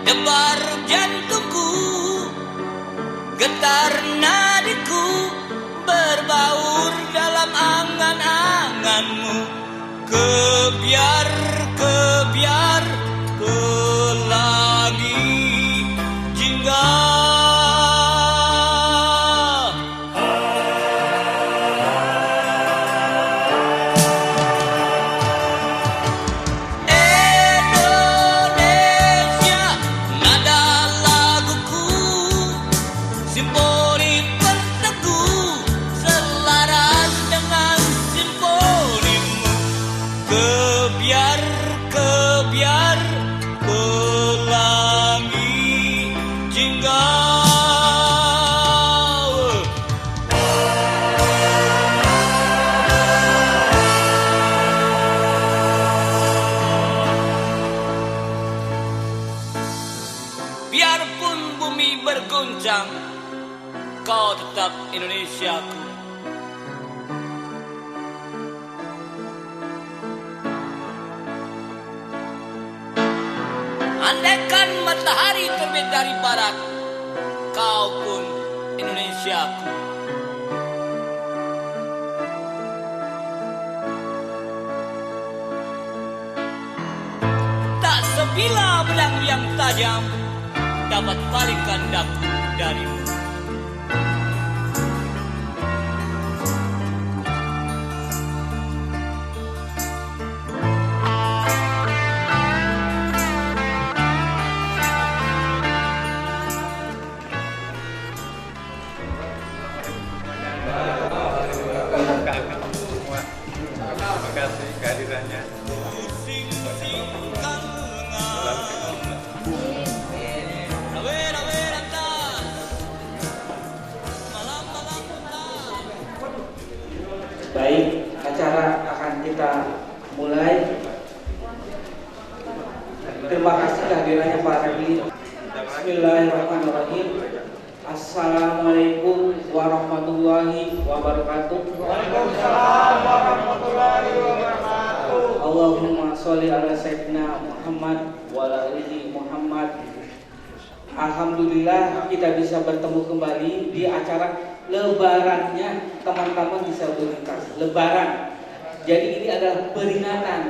debar jantungku, getar nadiku berbaur dalam angan-anganmu. Kebiar pelangi jingga. Indonesia, nada laguku, simponi berteguh selaras dengan simponimu. Kebiar pelangi jingga. Biarpun bumi berguncang, kau tetap Indonesiaku. Andaikan matahari terbit dari barat, kau pun Indonesiaku. Tak sebilah pedang yang tajam dapat palingkan daku darimu. Terima kasih kehadirannya. Baik, acara akan kita mulai. Terima kasih kehadirannya Pak Refli. Bismillahirrahmanirrahim. Assalamualaikum warahmatullahi wabarakatuh. Waalaikumsalam warahmatullahi wabarakatuh. Allahumma sholli ala sayyidina Muhammad wa ala alihi Muhammad. Alhamdulillah kita bisa bertemu kembali di acara lebarannya teman-teman disabilitas. Lebaran. Jadi ini adalah peringatan,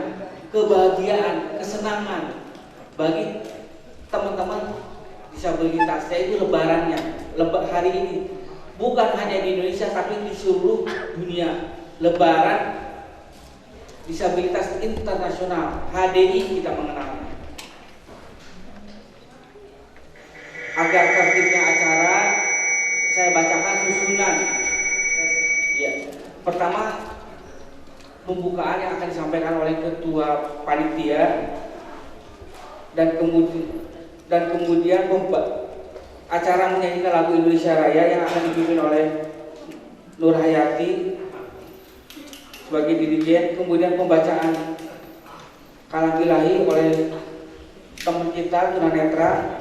kebahagiaan, kesenangan bagi teman-teman disabilitas, yaitu lebarannya. Hari ini bukan hanya di Indonesia tapi di seluruh dunia. Lebaran disabilitas internasional, HDI kita mengenalnya. Agar tertibnya acara, saya bacakan susunan. Ya. Pertama, pembukaan yang akan disampaikan oleh ketua panitia, dan kemudian acara menyanyikan lagu Indonesia Raya yang akan dipimpin oleh Nur Hayati sebagai dirigen. Kemudian pembacaan kalam ilahi oleh teman kita tunanetra,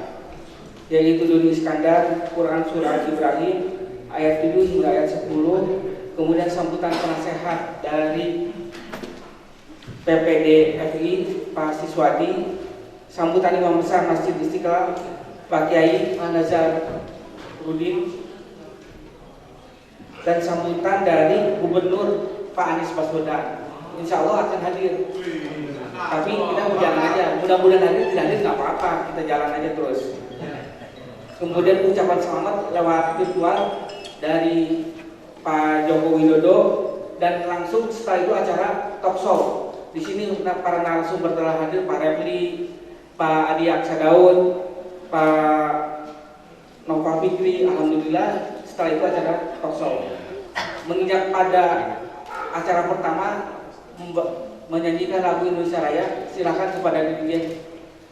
yaitu Doni Iskandar, Quran Surah Ibrahim ayat 7 hingga ayat 10. Kemudian sambutan penasehat dari PPD FI Pak Siswadi, sambutan Imam Besar Masjid Istiqlal Pak Kiai Al-Nazar Rudin, dan sambutan dari Gubernur Pak Anies Baswedan. Insya Allah akan hadir. Tapi kita berjalan aja. Mudah-mudahan hadir, tidak hadir nggak apa-apa. Kita jalan aja terus. Kemudian ucapan selamat lewat virtual dari Pak Joko Widodo, dan langsung setelah itu acara talk show. Di sini para narasumber telah hadir, Pak Refli, Pak Adi Aksa Daud, Pak Nova Fikri. Alhamdulillah setelah itu acara talk show. Menginjak pada acara pertama menyanyikan lagu Indonesia Raya, silakan kepada dirigen.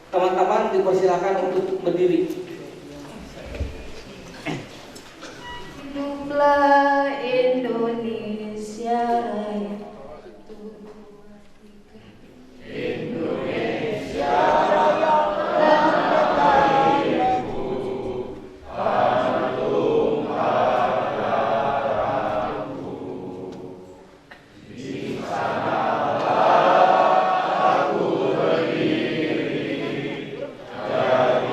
Teman-teman dipersilakan untuk berdiri. Hiduplah Indonesia Raya. Indonesia Raya tanah airku, harum darahku. Di sanalah aku berdiri, jadi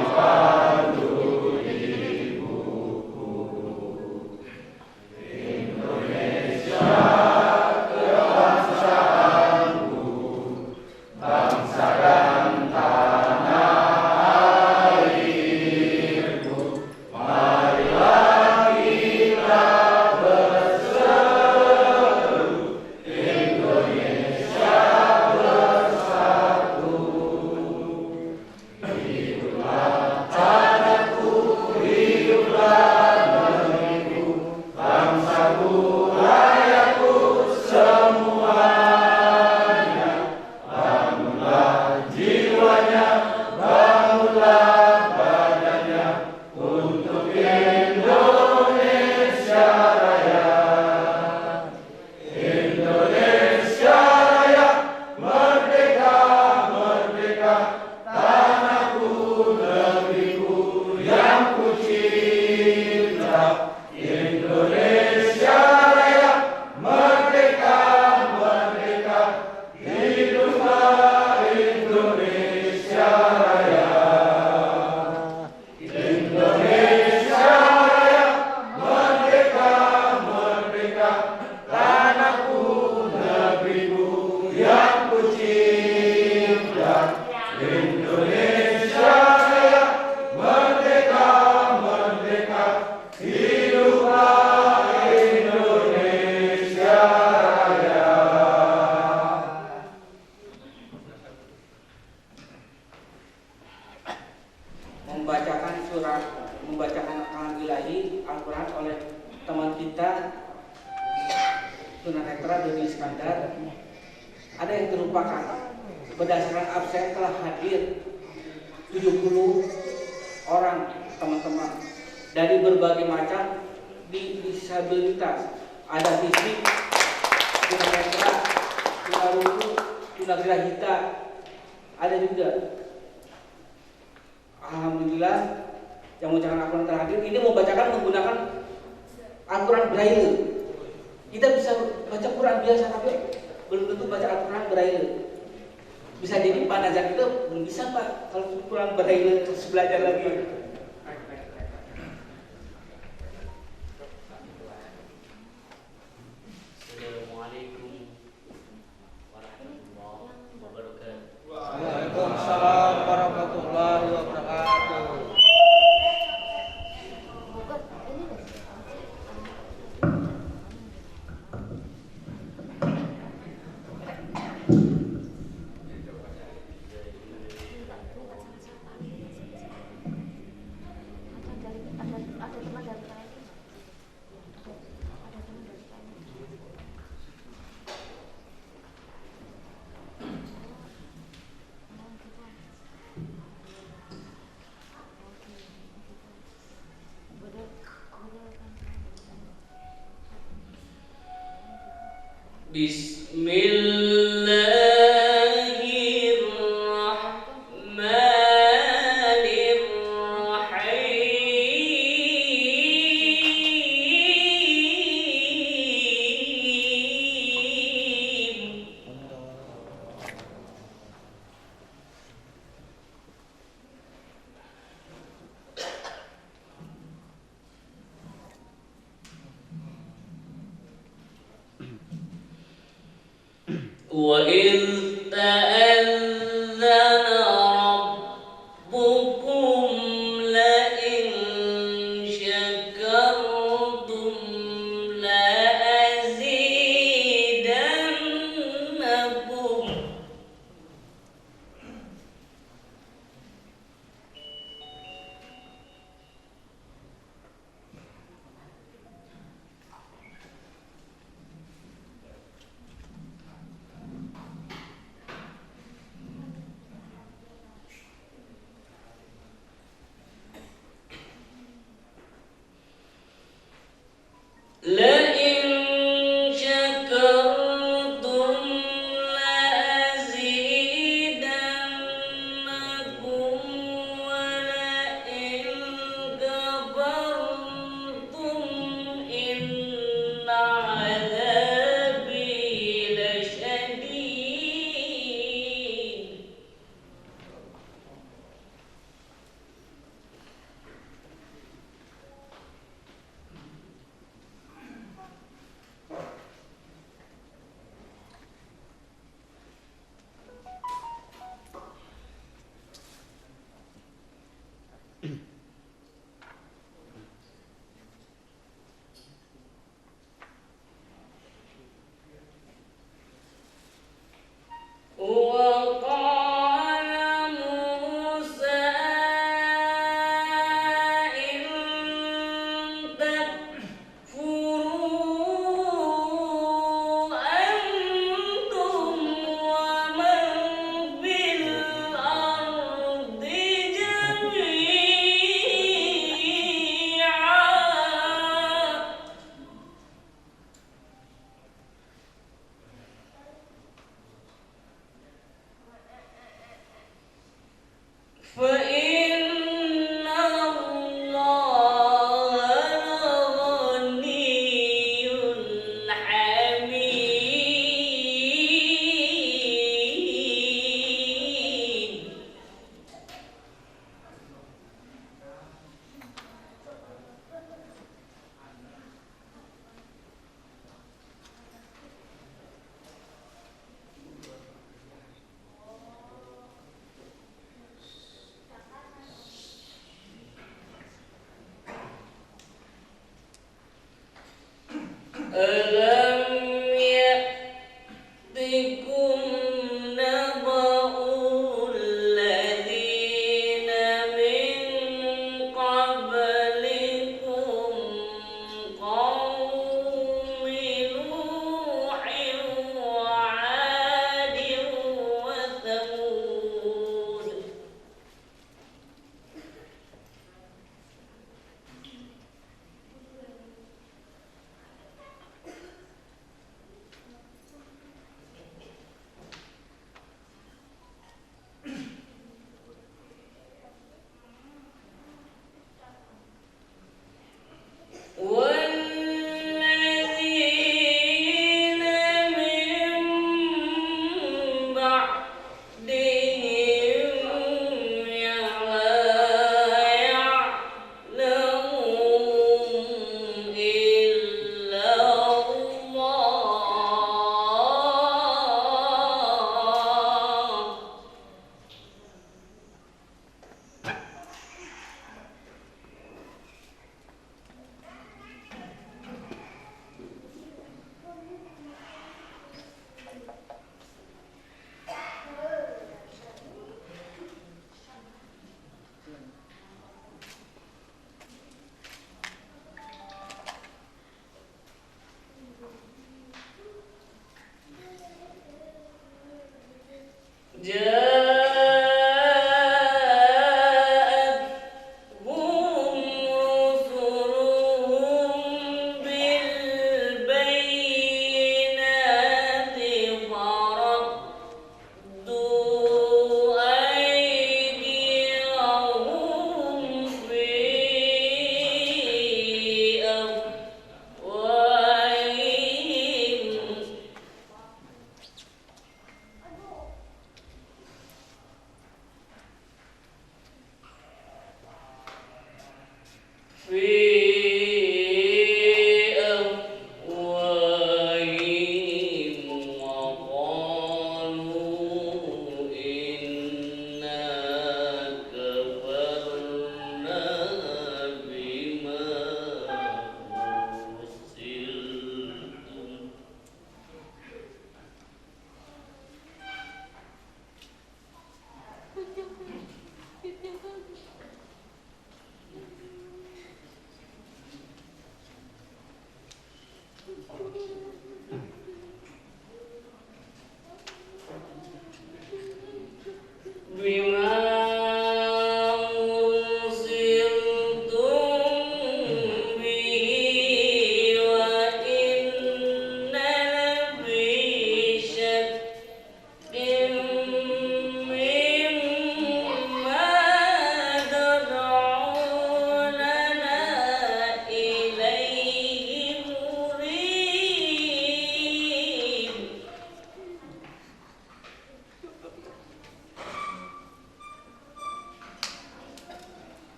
membacakan kalam ilahi Al-Quran oleh teman kita tunanetra Dodi Iskandar. Ada yang terlupakan. Berdasarkan absen telah hadir 70 orang teman-teman dari berbagai macam disabilitas. Ada fisik, tunanetra, tunarungu, tunagrahita, ada juga. Alhamdulillah yang membacakan Al-Quran terhadir. Ini membacakan menggunakan Al-Quran Braille. Kita bisa baca Quran biasa tapi belum tentu baca Al-Quran Braille. Bisa jadi Pak Nazar itu belum bisa Pak kalau Quran Braille terus belajar lagi. Assalamualaikum warahmatullahi wabarakatuh. Waalaikumsalam warahmatullahi wabarakatuh. وَإِذْ تَأَذَّنَ رَبُّكُمْ لَئِنْ شَكَرْتُمْ لَأَزِيدَنَّكُمْ.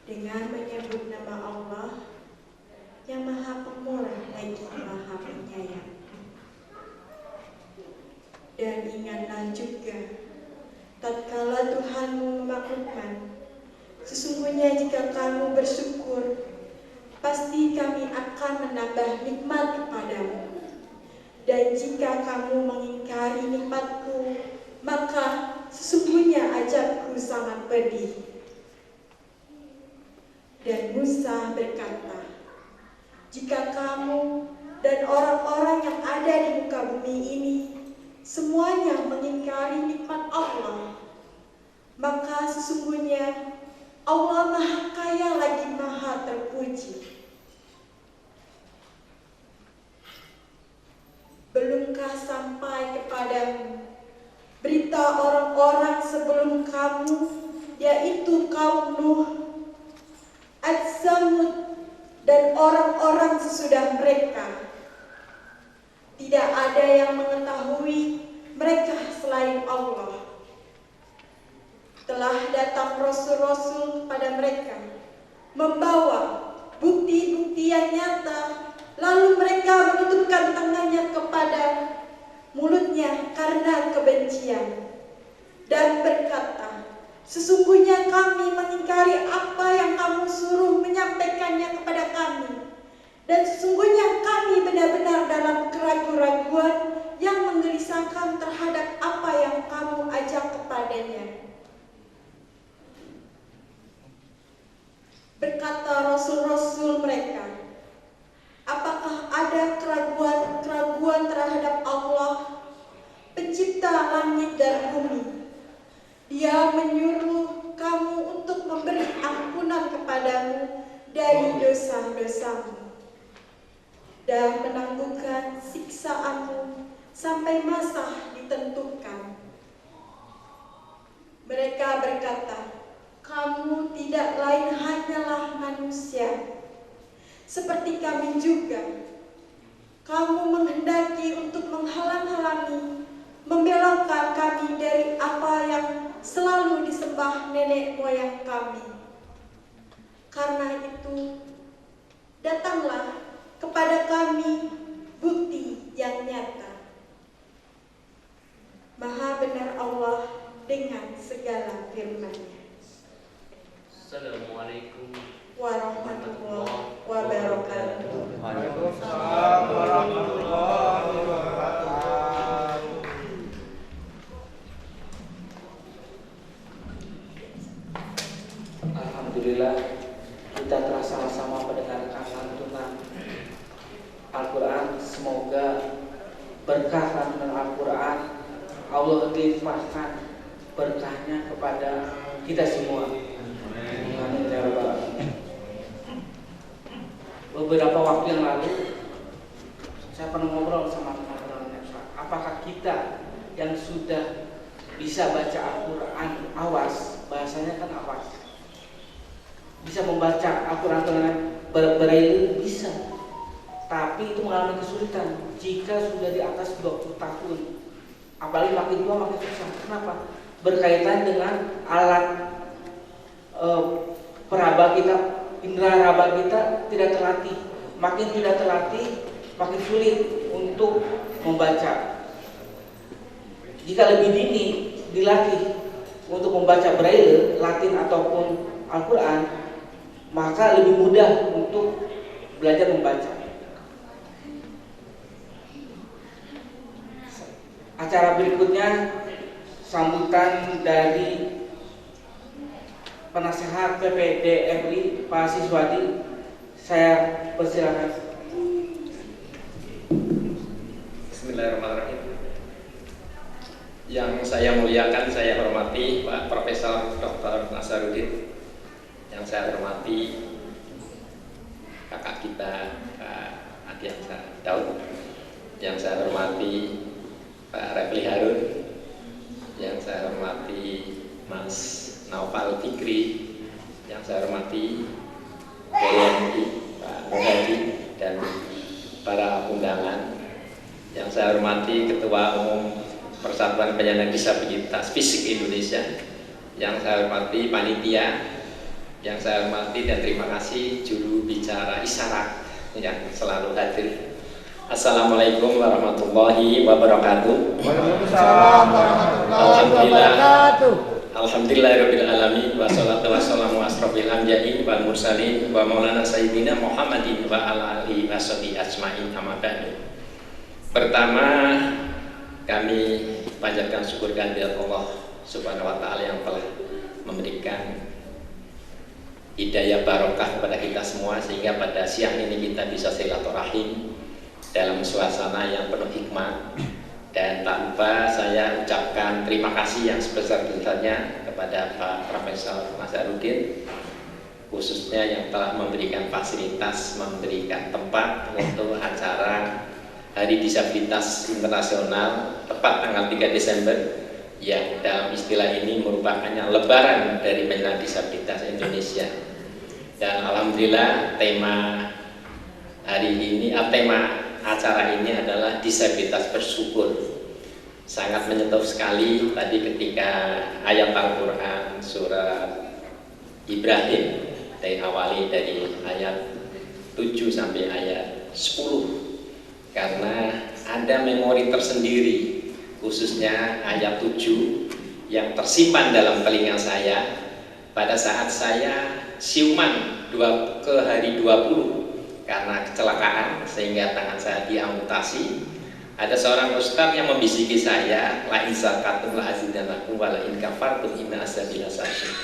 dengan menyebut nama Allah yang Maha Pemurah lagi Maha Penyayang. Dan ingatlah juga, tatkala Tuhanmu memaklumkan, sesungguhnya jika kamu bersyukur, pasti kami akan menambah nikmat kepadamu. Dan jika kamu mengingkari nikmatku, maka sesungguhnya azabku sangat pedih. Dan Musa berkata, jika kamu dan orang-orang yang ada di muka bumi ini semuanya mengingkari nikmat Allah, maka sesungguhnya Allah Maha Kaya lagi Maha Terpuji. Belumkah sampai kepadamu berita orang-orang sebelum kamu, yaitu kaum Nuh, Ad-Samud, dan orang-orang sesudah mereka? Tidak ada yang mengetahui mereka selain Allah. Telah datang rasul-rasul pada mereka, membawa bukti-bukti yang nyata, lalu mereka menutupkan tangannya kepada mulutnya karena kebencian dan berkata, sesungguhnya kami mengingkari apa yang kamu suruh menyampaikannya kepada kami, dan sesungguhnya kami benar-benar dalam keraguan-raguan yang menggelisahkan terhadap apa yang kamu ajak kepadanya. Berkata rasul-rasul mereka, apakah ada keraguan-keraguan terhadap Allah, pencipta langit dan bumi? Dia menyuruh kamu untuk memberi ampunan kepadamu dari dosa-dosamu dan menangguhkan siksaanmu sampai masa ditentukan. Mereka berkata, kamu tidak lain hanyalah manusia seperti kami juga. Kamu menghendaki untuk menghalang-halangi, membelokkan kami dari apa yang selalu disembah nenek moyang kami. Karena itu, datanglah kepada kami bukti yang nyata. Maha benar Allah dengan segala firman-Nya. Assalamualaikum Warahmatullahi wabarakatuh. Waalaikumsalam warahmatullahi wabarakatuh. Alhamdulillah, kita telah sama-sama mendengarkan lantunan Al-Quran. Semoga berkah lantunan Al-Quran Allah limpahkan berkahnya kepada kita semua. Amin ya rabbal alamin. Beberapa waktu yang lalu saya pernah ngobrol sama teman-teman, apakah kita yang sudah bisa baca Al-Quran awas, bahasanya kan awas, bisa membaca Al-Quran dengan Braille bisa, tapi itu mengalami kesulitan jika sudah di atas 20 tahun, apalagi makin tua makin susah. Kenapa? Berkaitan dengan alat peraba kita, indera raba kita tidak terlatih. Makin tidak terlatih, makin sulit untuk membaca. Jika lebih dini dilatih untuk membaca Braille, Latin ataupun Al-Quran, maka lebih mudah untuk belajar membaca. Acara berikutnya sambutan dari penasehat PPD RI Pak Siswadi, saya persilakan. Bismillahirrahmanirrahim. Yang saya muliakan, saya hormati Pak Profesor Dr. Nasaruddin. Yang saya hormati kakak kita Pak Adiansa Daud. Yang saya hormati Pak Refli Harun. Yang saya hormati Mas Naufal Fikri, yang saya hormati BNI Pak Muhadi dan para undangan, yang saya hormati Ketua Umum Persatuan Penyandang Disabilitas Fisik Indonesia, yang saya hormati panitia, yang saya hormati dan terima kasih juru bicara isyarat yang selalu hadir. Assalamualaikum warahmatullahi wabarakatuh. Waalaikumsalam warahmatullahi wabarakatuh. Alhamdulillahirabbil alamin wassalatu wassalamu asrofil anbiya'i wal mursalin wa maulana sayyidina Muhammadin wa ala alihi washabihi ajmain amma ba'du. Pertama, kami panjatkan syukur kehadirat Allah Subhanahu wa Ta'ala yang telah memberikan hidayah barokah kepada kita semua, sehingga pada siang ini kita bisa silaturahim dalam suasana yang penuh hikmah. Dan tak lupa saya ucapkan terima kasih yang sebesar-besarnya kepada Pak Profesor Nazarudin, khususnya yang telah memberikan fasilitas, memberikan tempat untuk acara Hari Disabilitas Internasional tepat tanggal 3 Desember, yang dalam istilah ini merupakannya lebaran dari penyandang disabilitas Indonesia. Dan alhamdulillah tema hari ini, tema acara ini adalah disabilitas bersyukur. Sangat menyentuh sekali tadi ketika ayat Al-Quran surat Ibrahim awali dari ayat 7 sampai ayat 10, karena ada memori tersendiri, khususnya ayat 7 yang tersimpan dalam telinga saya pada saat saya siuman ke hari 20 karena kecelakaan sehingga tangan saya diamputasi. Ada seorang ustaz yang membisiki saya, la in zakartum la azidannakum wa la in kafartum inna azabi lasyadid.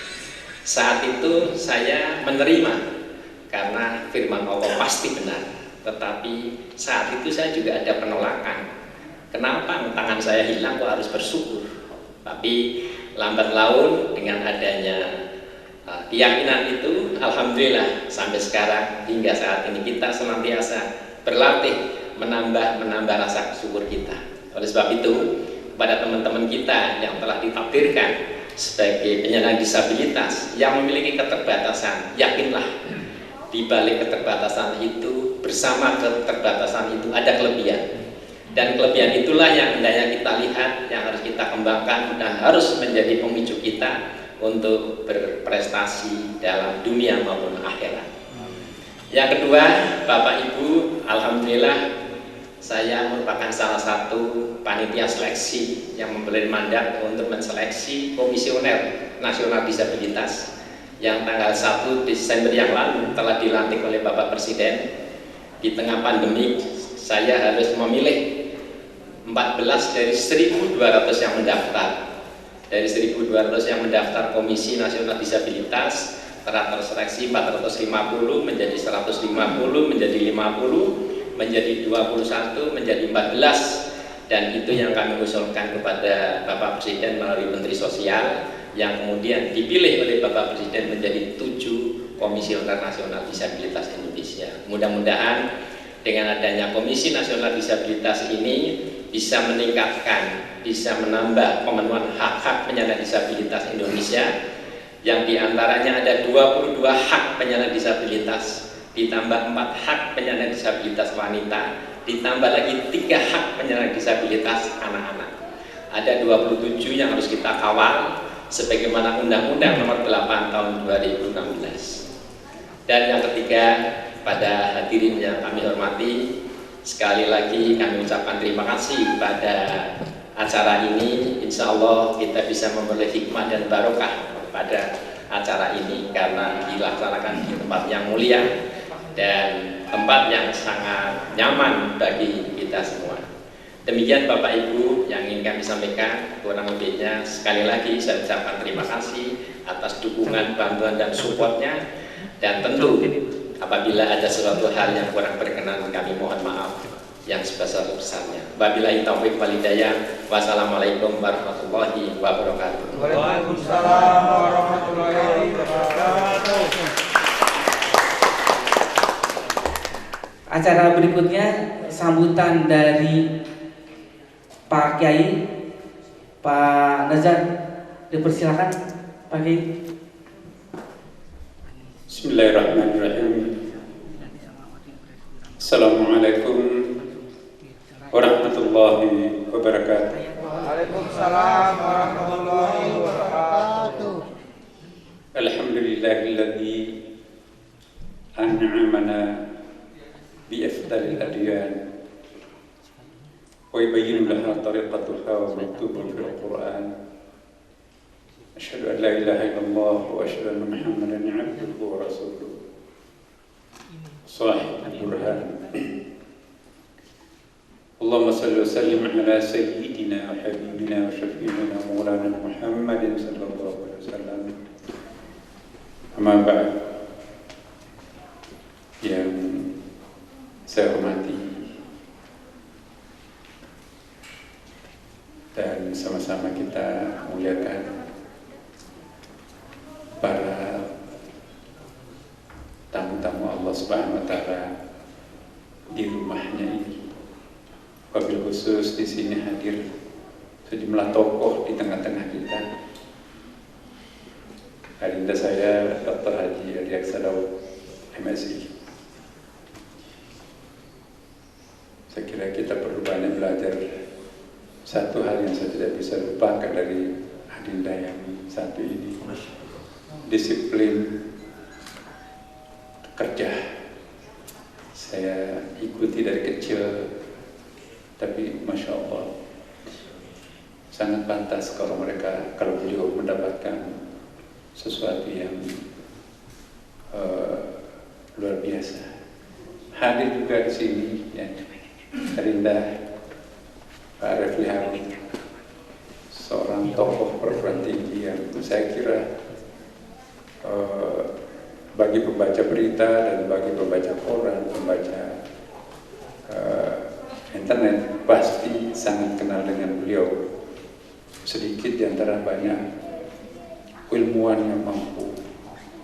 Saat itu saya menerima karena firman Allah pasti benar, tetapi saat itu saya juga ada penolakan. Kenapa tangan saya hilang kok harus bersyukur? Tapi lambat laun dengan adanya keyakinan itu, alhamdulillah sampai sekarang hingga saat ini kita senantiasa berlatih menambah rasa syukur kita. Oleh sebab itu, kepada teman-teman kita yang telah ditakdirkan sebagai penyandang disabilitas yang memiliki keterbatasan, yakinlah di balik keterbatasan itu, bersama keterbatasan itu ada kelebihan. Dan kelebihan itulah yang hendaknya kita lihat, yang harus kita kembangkan dan harus menjadi pemicu kita untuk berprestasi dalam dunia maupun akhirat. Yang kedua, Bapak Ibu, alhamdulillah saya merupakan salah satu panitia seleksi yang memberi mandat untuk menseleksi Komisioner Nasional Disabilitas yang tanggal 1 Desember yang lalu telah dilantik oleh Bapak Presiden. Di tengah pandemi, saya harus memilih 14 dari 1.200 yang mendaftar. Dari 1.200 yang mendaftar Komisi Nasional Disabilitas telah terseleksi 450 menjadi 150 menjadi 50 menjadi 21 menjadi 14, dan itu yang kami usulkan kepada Bapak Presiden melalui Menteri Sosial, yang kemudian dipilih oleh Bapak Presiden menjadi 7 Komisioner Nasional Disabilitas Indonesia. Mudah-mudahan dengan adanya Komisi Nasional Disabilitas ini bisa meningkatkan, bisa menambah pemenuhan hak-hak penyandang disabilitas Indonesia, yang diantaranya ada 22 hak penyandang disabilitas, ditambah 4 hak penyandang disabilitas wanita, ditambah lagi 3 hak penyandang disabilitas anak-anak. Ada 27 yang harus kita kawal sebagaimana Undang-Undang Nomor 8 Tahun 2016. Dan yang ketiga, pada hadirin yang kami hormati, sekali lagi kami ucapkan terima kasih kepada acara ini. Insya Allah kita bisa memperoleh hikmah dan barokah pada acara ini karena dilaksanakan di tempat yang mulia dan tempat yang sangat nyaman bagi kita semua. Demikian Bapak Ibu yang ingin kami sampaikan, kurang lebihnya sekali lagi saya ucapkan terima kasih atas dukungan, bantuan dan supportnya, dan tentu apabila ada suatu hal yang kurang berkenan kami mohon maaf yang sebesar-besarnya. Wabillahi taufiq wal hidayah. Wassalamualaikum warahmatullahi wabarakatuh. Waalaikumsalam warahmatullahi wabarakatuh. Acara berikutnya sambutan dari Pak Kiai, Pak Nazar, dipersilakan Pak Kiai. Bismillahirrahmanirrahim. Assalamualaikum warahmatullahi wabarakatuh. Waalaikumsalam warahmatullahi wabarakatuh. Alhamdulillahilladzi an'amana bi afdalil adyan wa yubayyinu lana tariqataha wa maktuban fil Qur'an. Asyhadu an la ilaha illallah wa asyhadu anna Muhammadan 'abduhu wa rasuluh. Shahihul Burhan. اللهم صل وسلم على سيدنا وحبيبنا وشفيعنا مولانا محمد صلى الله عليه وسلم. Amma ba'd. Yang saya hormati dan sama-sama kita muliakan para tamu-tamu Allah Subhanahu wa taala di rumahnya ini. Wabil khusus di sini hadir sejumlah tokoh di tengah-tengah kita. Adinda saya Dr. Haji Adi Aksadau, MSI. Saya kira kita perlu banyak belajar. Satu hal yang saya tidak bisa lupakan dari Adinda yang satu ini, disiplin kerja. Saya ikuti dari kecil, tapi Masya Allah sangat pantas kalau beliau mendapatkan sesuatu yang luar biasa. Hadir juga di sini ya, Adinda Pak Refli Harun, seorang tokoh perguruan tinggi yang saya kira bagi pembaca berita dan bagi pembaca koran, pembaca internet pasti sangat kenal dengan beliau. Sedikit di antara banyak ilmuwan yang mampu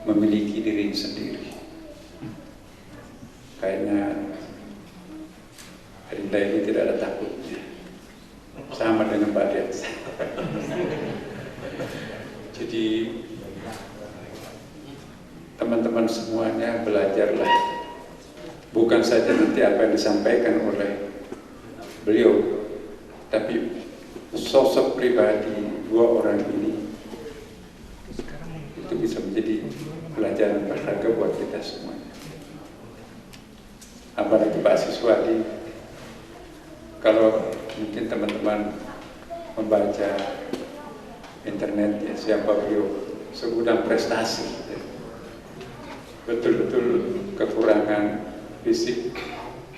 memiliki diri sendiri. Kayaknya Adinda ini tidak ada takutnya, sama dengan Pak Dian. Jadi teman-teman semuanya belajarlah, bukan saja nanti apa yang disampaikan oleh beliau, tapi sosok pribadi dua orang ini itu bisa menjadi pelajaran berharga buat kita semuanya. Apalagi Pak Siswadi, kalau mungkin teman-teman membaca internet ya, siapa beliau, segudang prestasi ya. Betul-betul kekurangan fisik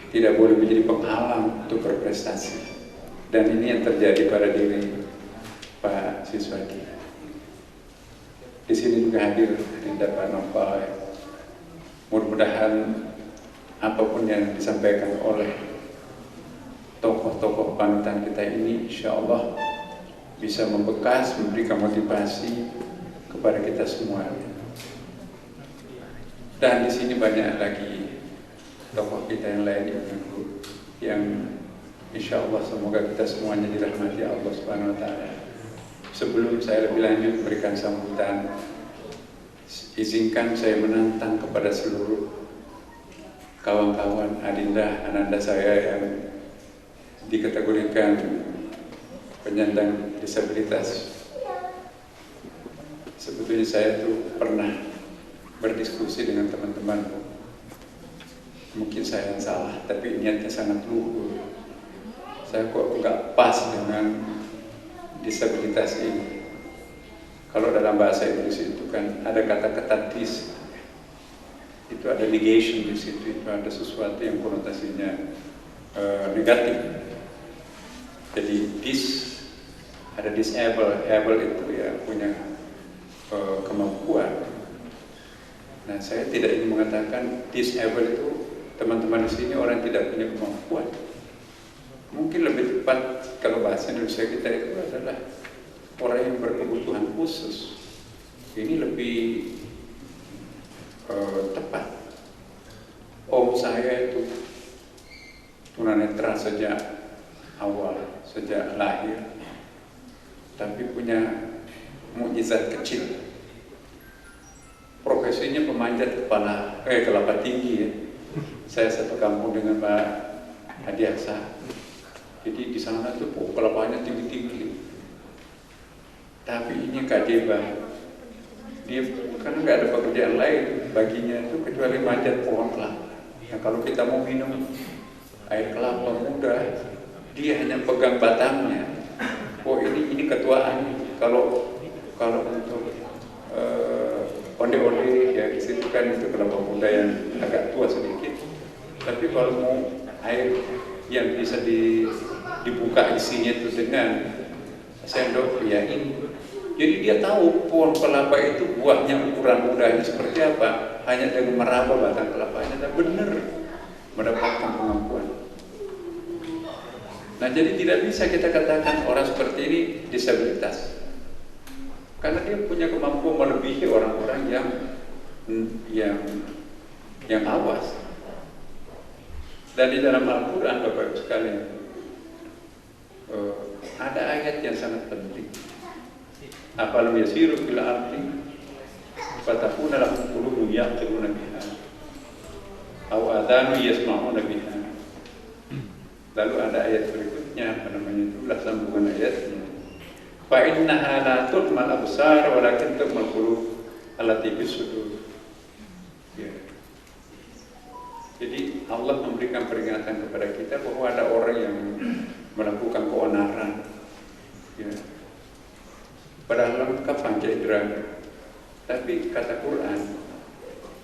tidak boleh menjadi penghalang untuk berprestasi. Dan ini yang terjadi pada diri Pak Siswadi. Di sini juga hadir Adinda Pak Nopal. Mudah-mudahan apapun yang disampaikan oleh tokoh-tokoh panutan kita ini, insya Allah bisa membekas, memberikan motivasi kepada kita semua. Dan di sini banyak lagi tokoh kita yang lain yang insya Allah semoga kita semuanya dirahmati Allah Subhanahu wa taala. Sebelum saya lebih lanjut memberikan sambutan, izinkan saya menantang kepada seluruh kawan-kawan Adinda, ananda saya yang dikategorikan penyandang disabilitas. Sebetulnya saya tuh pernah berdiskusi dengan teman-teman. Mungkin saya yang salah, tapi niatnya sangat luhur. Saya kok nggak pas dengan disabilitas ini. Kalau dalam bahasa Inggris itu kan ada kata-kata dis, itu ada negation di situ, itu ada sesuatu yang konotasinya negatif. Jadi dis, ada disable, able itu ya punya kemampuan. Nah, saya tidak ingin mengatakan disable itu teman-teman di sini orang tidak punya kemampuan. Mungkin lebih tepat kalau bahasa Indonesia kita itu adalah orang yang berkebutuhan khusus. Ini lebih tepat. Om saya itu tunanetra sejak awal, sejak lahir, tapi punya mukjizat kecil. Profesinya pemanjat kelapa tinggi ya. Saya satu kampung dengan Pak Hadi Aksa. Jadi di sana tuh kelapanya tinggi-tinggi. Tapi ini kajeba. Dia karena nggak ada pekerjaan lain baginya itu kecuali manjat pohon kelapa. Nah, kalau kita mau minum air kelapa muda, dia hanya pegang batangnya. Oh ini ketuaan. Kalau untuk onde-onde ya di situ kan itu kelapa muda yang agak tua sedikit. Tapi kalau mau air yang bisa dibuka isinya itu dengan sendok ya ini. Jadi dia tahu pohon kelapa itu buahnya ukuran mudahnya seperti apa, hanya dengan meraba batang kelapanya dan benar mendapatkan pengampuan. Nah, jadi tidak bisa kita katakan orang seperti ini disabilitas, karena dia punya kemampuan melebihi orang-orang yang awas. Dan di dalam Al-Quran, Bapak Ibu sekalian, ada ayat yang sangat penting. Afalam yasiru fil ardi fatakuna lahum qulubun yaqiluna biha aw adhanu yasma'una biha. Lalu ada ayat berikutnya, apa namanya itulah sambungan ayatnya. Fa innaha la tudmal absar walakin tudmal qulub allati fis sudur. Ya. Jadi Allah memberikan peringatan kepada kita bahwa ada orang yang melakukan keonaran, ya. Padahal lengkap panca indera. Tapi kata Quran,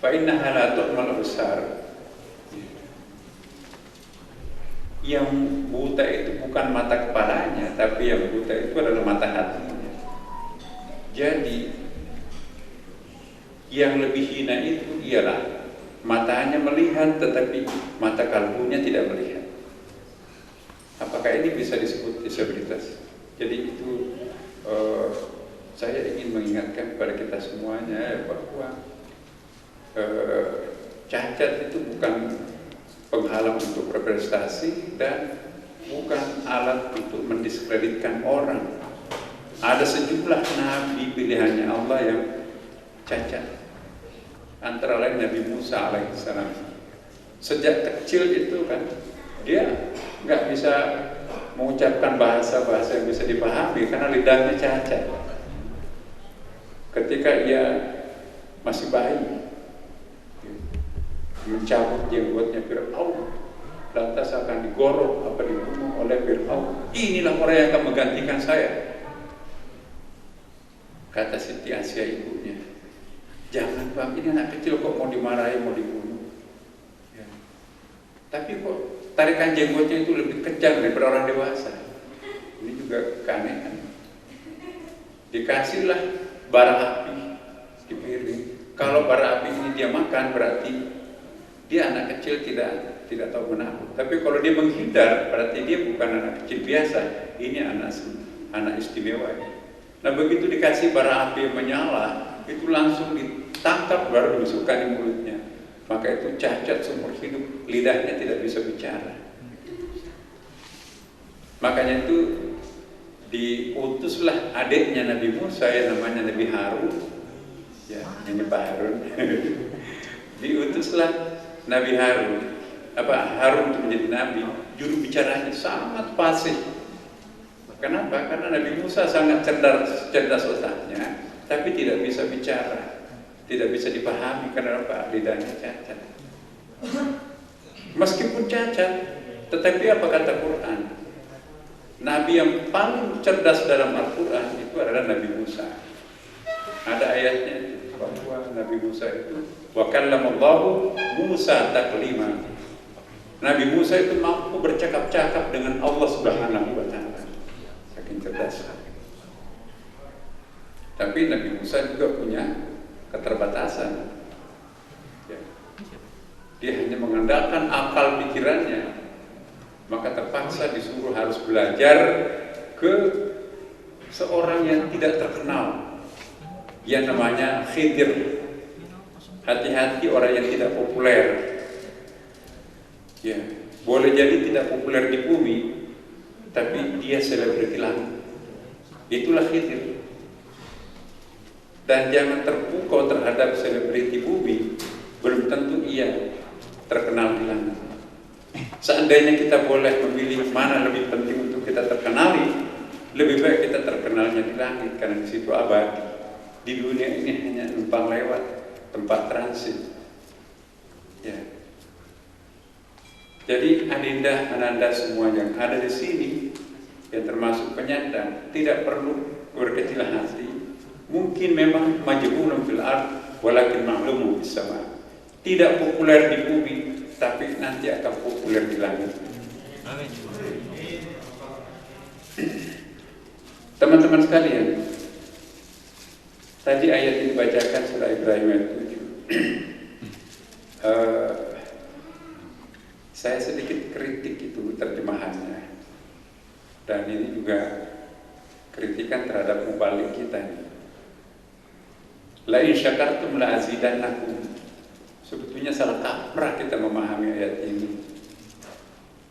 fa innaha la tudmal absar. Yang buta itu bukan mata kepalanya, tapi yang buta itu adalah mata hatinya. Jadi yang lebih hina itu ialah matanya melihat tetapi mata kalbunya tidak melihat. Apakah ini bisa disebut disabilitas? Jadi itu saya ingin mengingatkan kepada kita semuanya bahwa cacat itu bukan penghalang untuk berprestasi dan bukan alat untuk mendiskreditkan orang. Ada sejumlah nabi pilihannya Allah yang cacat, antara lain Nabi Musa alaihissalam. Sejak kecil itu kan dia nggak bisa mengucapkan bahasa-bahasa yang bisa dipahami karena lidahnya cacat. Ketika ia masih bayi, mencabut jenggotnya Fir'aun, lantas akan digorok apa dibunuh oleh Fir'aun. Inilah orang yang akan menggantikan saya, kata Siti Asia ibunya. Jangan Bang, ini anak kecil kok mau dimarahi, mau dibunuh, ya. Tapi kok tarikan jenggotnya itu lebih kejam daripada orang dewasa. Ini juga keanehan. Dikasihlah bara api di piring. Kalau bara api ini dia makan, berarti dia anak kecil tidak tahu menahu. Tapi kalau dia menghindar, berarti dia bukan anak kecil biasa. Ini anak istimewa. Nah, begitu dikasih bara api yang menyala, itu langsung ditangkap baru dimasukkan di mulutnya. Maka itu cacat seumur hidup, lidahnya tidak bisa bicara. Makanya itu diutuslah adiknya Nabi Musa yang namanya Nabi Harun, ya, ini Pak Harun. Diutuslah Nabi Harun, Harun untuk menjadi nabi. Juru bicaranya sangat fasih. Kenapa? Karena Nabi Musa sangat cerdas otaknya, tapi tidak bisa bicara, tidak bisa dipahami karena apa? Lidahnya cacat. Meskipun cacat, tetapi apa kata Quran? Nabi yang paling cerdas dalam Al-Quran itu adalah Nabi Musa. Ada ayatnya bahwa Nabi Musa itu wa kallamallahu Musa taklima. Nabi Musa itu mampu bercakap-cakap dengan Allah Subhanahu wa taala. Saking cerdas. Tapi Nabi Musa juga punya keterbatasan. Ya. Dia hanya mengandalkan akal pikirannya. Maka terpaksa disuruh harus belajar ke seorang yang tidak terkenal, yang namanya Khidir. Hati-hati orang yang tidak populer. Ya, boleh jadi tidak populer di bumi, tapi dia selebriti langit. Itulah Khidir. Dan jangan terpukau terhadap selebriti bumi, belum tentu ia terkenal di langit. Seandainya kita boleh memilih mana lebih penting untuk kita terkenali, lebih baik kita terkenalnya di langit karena di situ abadi. Di dunia ini hanya numpang lewat, tempat transit. Ya. Jadi ananda semua yang ada di sini, yang termasuk penyandang, tidak perlu berkecil hati. Mungkin memang majhulun fil ard, walakin ma'lumun fis sama. Tidak populer di bumi, tapi nanti akan populer di langit. Teman-teman sekalian, tadi ayat yang dibacakan surah Ibrahim ayat 7. Saya sedikit kritik itu terjemahannya, dan ini juga kritikan terhadap mubalik kita. La in syakartum la azidannakum. Sebetulnya salah kaprah kita memahami ayat ini.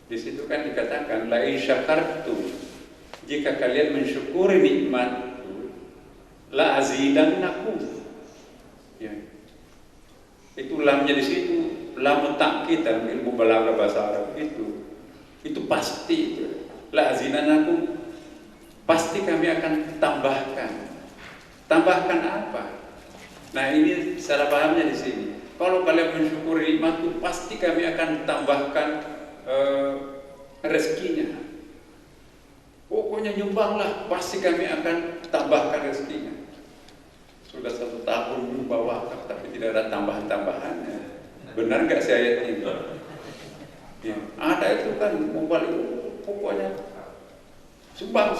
Di situ kan dikatakan la in syakartum, jika kalian mensyukuri nikmatku, la azidannakum. Ya. Itu lamnya di situ, lam takkid dalam ilmu balaghah bahasa Arab itu pasti itu. La azidannakum, pasti kami akan tambahkan. Tambahkan apa? Nah, ini salah pahamnya di sini. Kalau kalian mensyukuri nikmatku, pasti kami akan tambahkan rezekinya. Pokoknya nyumbanglah, pasti kami akan tambahkan rezekinya. Sudah 1 tahun nyumbang wakaf, tapi tidak ada tambahan-tambahannya. Benar nggak sih ayat ini? Ya, ada itu kan mubalik, pokoknya sumbang,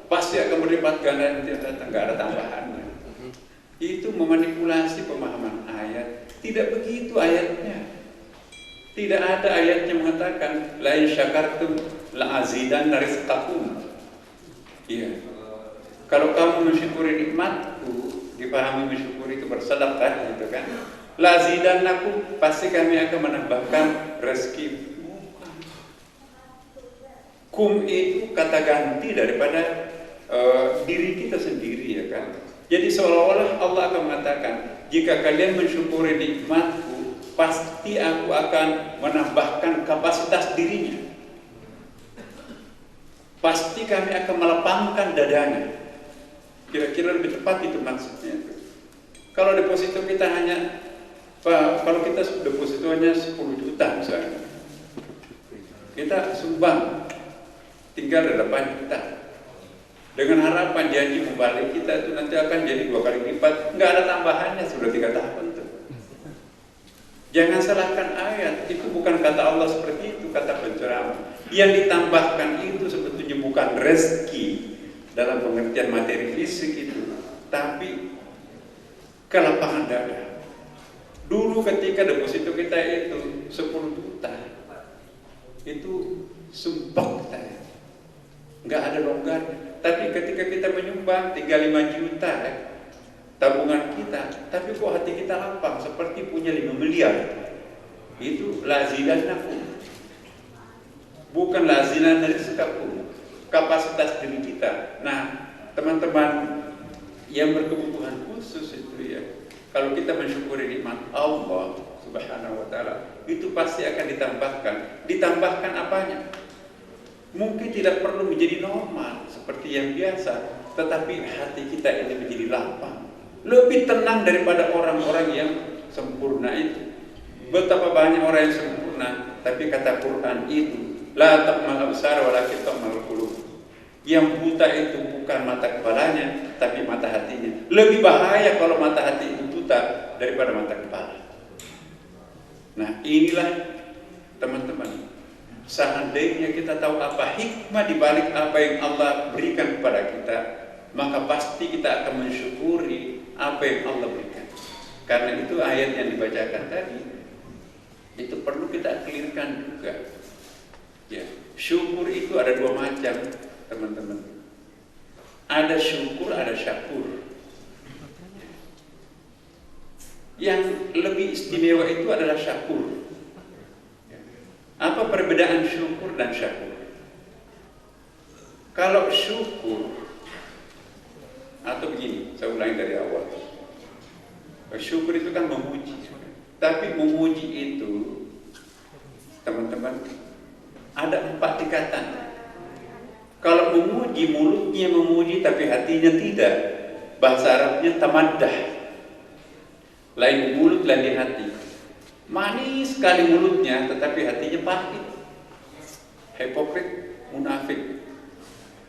pasti akan berlipat ganda, nggak ada tambahannya. Itu memanipulasi pemahaman ayat. Tidak begitu ayatnya. Tidak ada ayat yang mengatakan la in syakartum la azidanna rizqakum. Iya. Kalau kamu mensyukuri nikmatku, dipahami mensyukuri itu bersedekah gitu kan. La azidannakum, pasti kami akan menambahkan rezeki. Bukan. Kum itu kata ganti daripada diri kita sendiri ya kan. Jadi seolah-olah Allah akan mengatakan, jika kalian mensyukuri nikmatku, pasti aku akan menambahkan kapasitas dirinya. Pasti kami akan melapangkan dadanya. Kira-kira lebih tepat itu maksudnya. Kalau deposito kita hanya, kalau kita depositonya 10 juta misalnya, kita sumbang tinggal 8 juta. Dengan harapan janji mubalik kita itu nanti akan jadi 2 kali lipat, nggak ada tambahannya, sudah 3 tahun tuh. Jangan salahkan ayat, itu bukan kata Allah seperti itu, kata penceramah. Yang ditambahkan itu sebetulnya bukan rezeki dalam pengertian materi fisik itu, tapi kelapangan dada. Dulu ketika deposito kita itu 10 juta, itu sumpah kita, nggak ada longgarnya. Tapi ketika kita menyumbang 35 juta tabungan kita, tapi kok hati kita lapang seperti punya 5 miliar. Itu lazidannakum. Bukan lazinan dari sekaku, kapasitas diri kita. Nah, teman-teman yang berkebutuhan khusus itu ya, kalau kita mensyukuri nikmat Allah Subhanahu wa taala, itu pasti akan ditambahkan. Ditambahkan apanya? Mungkin tidak perlu menjadi normal seperti yang biasa, tetapi hati kita ini menjadi lapang, lebih tenang daripada orang-orang yang sempurna itu. Betapa banyak orang yang sempurna, tapi kata Quran itu la ta'mal absar walakin ta'mal qulub. Yang buta itu bukan mata kepalanya, tapi mata hatinya. Lebih bahaya kalau mata hati itu buta daripada mata kepala. Nah, inilah teman-teman, seandainya kita tahu apa hikmah di balik apa yang Allah berikan kepada kita, maka pasti kita akan mensyukuri apa yang Allah berikan. Karena itu ayat yang dibacakan tadi itu perlu kita clearkan juga. Ya, syukur itu ada 2 macam, teman-teman. Ada syukur, ada syakur. Yang lebih istimewa itu adalah syakur. Apa perbedaan syukur dan syakur? Kalau syukur, atau begini, saya ulangi dari awal. Syukur itu kan memuji. Tapi memuji itu, teman-teman, ada 4 tingkatan. Kalau memuji, mulutnya memuji tapi hatinya tidak. Bahasa Arabnya tamaddah. Lain mulut, lain hati. Manis sekali mulutnya, tetapi hatinya pahit. Hipokrit, munafik.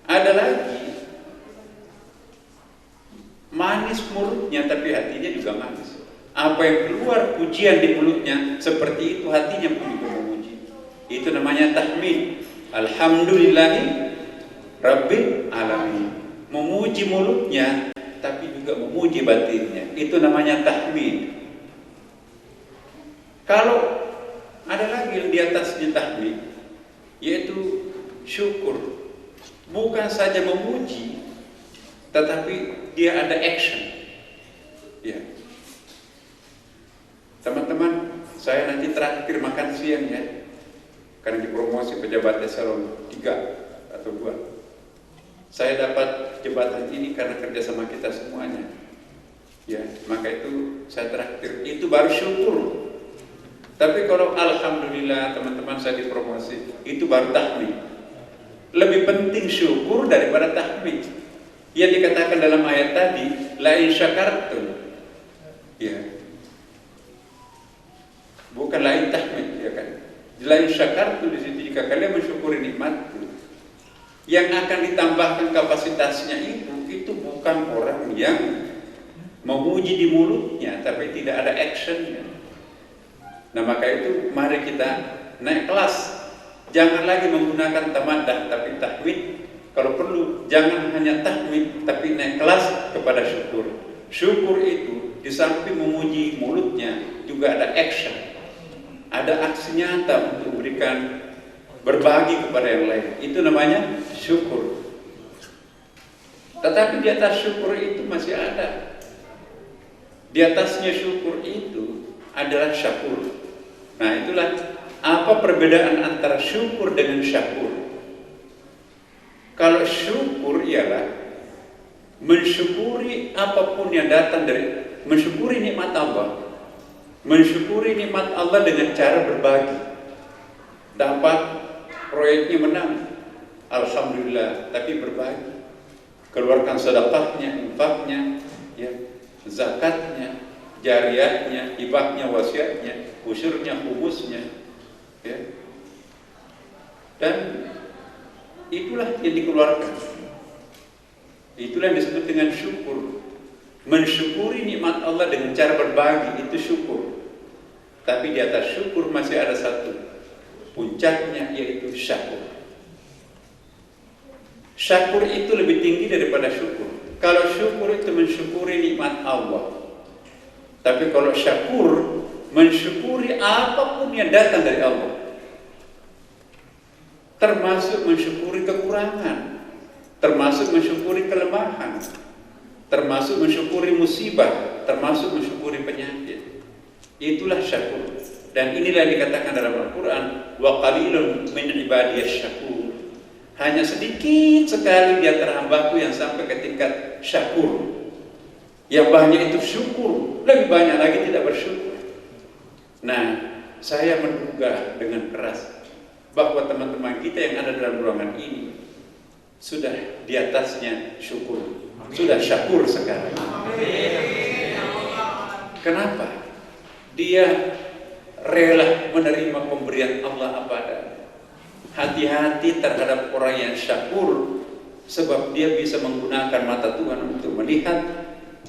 Ada lagi, manis mulutnya, tapi hatinya juga manis. Apa yang keluar pujian di mulutnya, seperti itu hatinya pun juga memuji. Itu namanya tahmid. Alhamdulillahi Rabbil alamin. Memuji mulutnya tapi juga memuji batinnya. Itu namanya tahmid. Kalau ada lagi di atasnya tahmid, yaitu syukur. Bukan saja memuji, tetapi dia ada action. Ya. Teman-teman, saya nanti terakhir makan siang ya, karena dipromosi pejabat eselon 3 atau 2. Saya dapat jabatan ini karena kerjasama kita semuanya. Ya, maka itu saya terakhir. Itu baru syukur. Tapi kalau alhamdulillah teman-teman saya dipromosi, itu baru tahmid. Lebih penting syukur daripada tahmid. Yang dikatakan dalam ayat tadi, la in syakartum. Ya. Bukan la in tahmid, ya kan? La in syakartum di situ, jika kalian mensyukuri nikmatku, yang akan ditambahkan kapasitasnya itu bukan orang yang memuji di mulutnya tapi tidak ada actionnya. Nah maka itu mari kita naik kelas. Jangan lagi menggunakan tamadah tapi tahmid. Kalau perlu jangan hanya tahmid tapi naik kelas kepada syukur. Syukur itu di samping memuji mulutnya juga ada action. Ada aksi nyata untuk memberikan berbagi kepada yang lain. Itu namanya syukur. Tetapi di atas syukur itu masih ada. Di atasnya syukur itu adalah syakur. Nah itulah apa perbedaan antara syukur dengan syakur. Kalau syukur ialah mensyukuri apapun yang datang dari, mensyukuri nikmat Allah. Mensyukuri nikmat Allah dengan cara berbagi. Dapat proyeknya menang, alhamdulillah, tapi berbagi. Keluarkan sedekahnya, infaknya, ya, zakatnya, jariyahnya, hibahnya, wasiatnya, usyurnya, humusnya, ya. Dan itulah yang dikeluarkan. Itulah yang disebut dengan syukur. Mensyukuri nikmat Allah dengan cara berbagi, itu syukur. Tapi di atas syukur masih ada satu puncaknya, yaitu syakur. Syakur itu lebih tinggi daripada syukur. Kalau syukur itu mensyukuri nikmat Allah. Tapi kalau syakur mensyukuri apapun yang datang dari Allah. Termasuk mensyukuri kekurangan, termasuk mensyukuri kelemahan, termasuk mensyukuri musibah, termasuk mensyukuri penyakit. Itulah syakur. Dan inilah yang dikatakan dalam Al-Quran, wa qalilun min ibadiyasy syakur. Hanya sedikit sekali di antara hambaku yang sampai ke tingkat syakur. Yang banyak itu syukur, lebih banyak lagi tidak bersyukur. Nah, saya menduga dengan keras bahwa teman-teman kita yang ada dalam ruangan ini sudah di atasnya syukur, sudah syakur sekarang. Kenapa? Dia rela menerima pemberian Allah apa adanya. Hati-hati terhadap orang yang syakur, sebab dia bisa menggunakan mata Tuhan untuk melihat,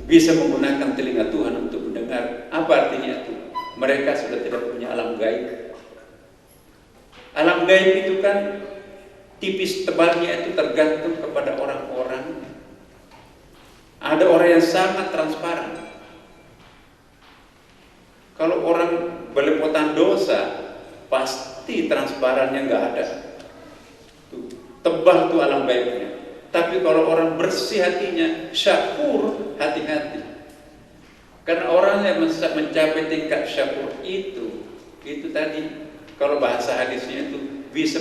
bisa menggunakan telinga Tuhan untuk mendengar. Apa artinya itu? Mereka sudah tidak punya alam gaib. Alam gaib itu kan tipis tebalnya itu tergantung kepada orang-orang. Ada orang yang sangat transparan. Kalau orang belepotan dosa, pasti transparannya nggak ada. Tuh, tebal tuh alam gaibnya. Tapi kalau orang bersih hatinya, syakur, hati-hati. Karena orang yang mencapai tingkat syakur itu tadi, kalau bahasa hadisnya itu bisa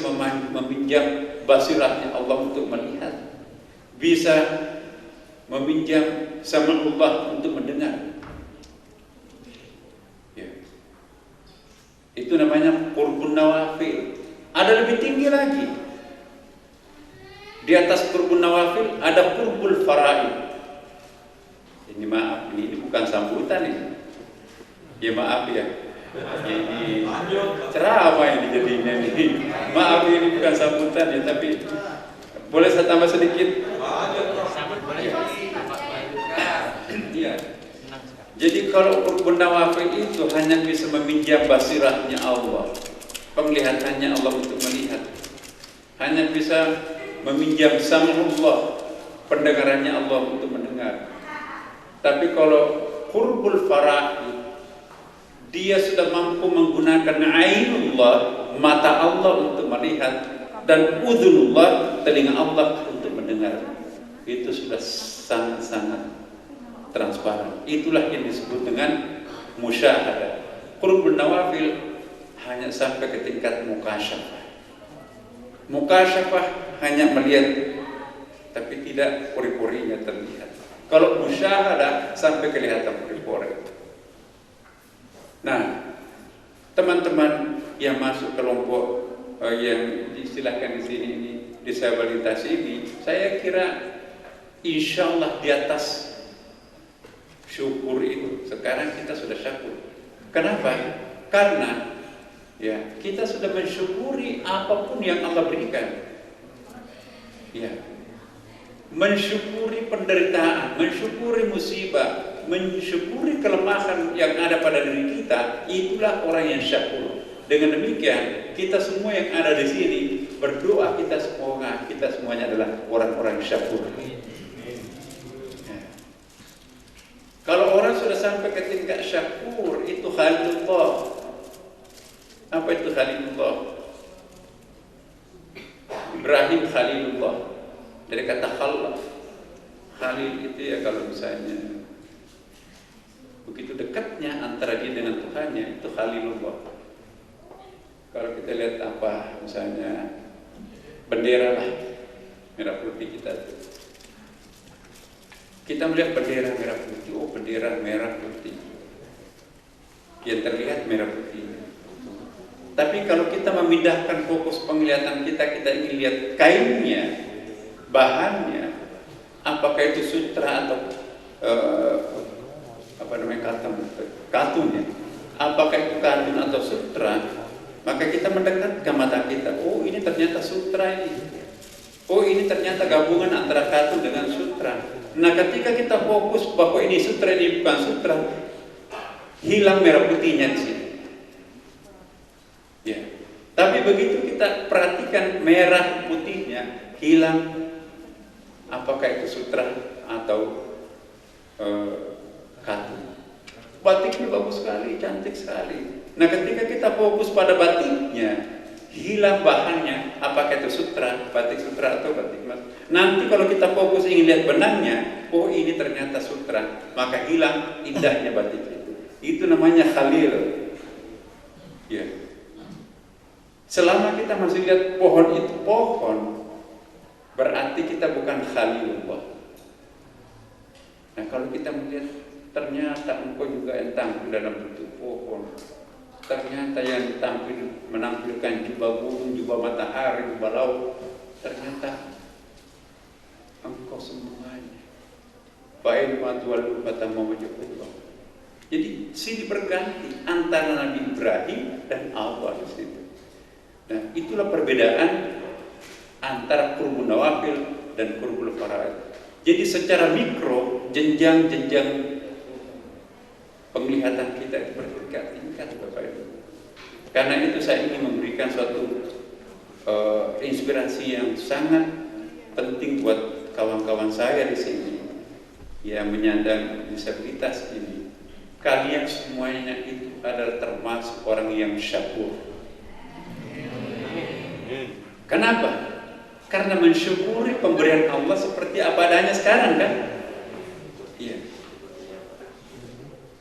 meminjam basirahnya Allah untuk melihat, bisa meminjam sama'ullah untuk mendengar. Ya. Itu namanya qurbun nawafil. Ada lebih tinggi lagi. Di atas qurbun nawafil ada qurbul faraid. Ini maaf, ini bukan sambutan ini. Ya maaf ya. Ini ceramah ini jadinya ini. Maaf ini bukan sambutan ya, tapi boleh saya tambah sedikit? Iya. Jadi kalau qurbun nawafil itu hanya bisa meminjam basirahnya Allah, penglihatannya Allah untuk melihat, hanya bisa meminjam sam'ullah, pendengarannya Allah untuk mendengar. Tapi kalau qurbul fara'i, dia sudah mampu menggunakan ainullah, mata Allah untuk melihat, dan udhunullah, telinga Allah untuk mendengar. Itu sudah sangat-sangat transparan. Itulah yang disebut dengan musyahadah. Qurbul nawafil hanya sampai ke tingkat mukasyafah. Mukasyafah hanya melihat, tapi tidak pori-porinya terlihat. Kalau musyahadah sampai kelihatan pori-pori. Nah, teman-teman yang masuk kelompok yang diistilahkan di sini ini disabilitas ini, saya kira insya Allah di atas syukur itu. Sekarang kita sudah syukur. Kenapa? Karena ya kita sudah mensyukuri apapun yang Allah berikan. Ya, mensyukuri penderitaan, mensyukuri musibah, mensyukuri kelemahan yang ada pada diri kita. Itulah orang yang syukur. Dengan demikian, kita semua yang ada di sini berdoa, kita semuanya adalah orang-orang syukur. Ya. Kalau orang sudah sampai ke tingkat syukur, itu Khalilullah. Apa itu Khalilullah? Ibrahim Khalilullah. Dari kata khalaf. Khalil itu ya kalau misalnya begitu dekatnya antara dia dengan Tuhannya, itu Khalilullah. Kalau kita lihat apa misalnya bendera lah merah putih kita tuh. Kita melihat bendera merah putih, oh bendera merah putih. Yang terlihat merah putih. Tapi kalau kita memindahkan fokus penglihatan kita ingin lihat kainnya, bahannya, apakah itu sutra atau katun ya, apakah itu katun atau sutra, maka kita mendekatkan mata kita. Oh ini ternyata sutra ini. Oh ini ternyata gabungan antara katun dengan sutra. Nah ketika kita fokus bahwa ini sutra, ini bukan sutra, hilang merah putihnya di sini. Ya. Tapi begitu kita perhatikan merah putihnya hilang, apakah itu sutra atau katun. Batiknya bagus sekali, cantik sekali. Nah ketika kita fokus pada batiknya, hilang bahannya, apakah itu sutra, batik sutra atau batik emas. Nanti kalau kita fokus ingin lihat benangnya, oh ini ternyata sutra, maka hilang indahnya batik itu. Itu namanya khalil. Ya. Selama kita masih lihat pohon itu pohon, berarti kita bukan khalilullah. Nah kalau kita melihat ternyata engkau juga yang tampil dalam bentuk pohon, ternyata yang tampil menampilkan jubah burung, jubah matahari, jubah laut, ternyata engkau semuanya. Fa'in matu'al fatama wajahullah. Jadi sini berganti antara Nabi Ibrahim dan Allah di situ. Nah itulah perbedaan antara qurbul nawafil dan qurbul faraid. Jadi secara mikro jenjang-jenjang penglihatan kita itu bertingkat-tingkat Bapak Ibu. Karena itu saya ingin memberikan suatu inspirasi yang sangat penting buat kawan-kawan saya di sini yang menyandang disabilitas ini. Kalian semuanya itu adalah termasuk orang yang syakur. Kenapa? Karena mensyukuri pemberian Allah seperti apa adanya sekarang kan? Iya.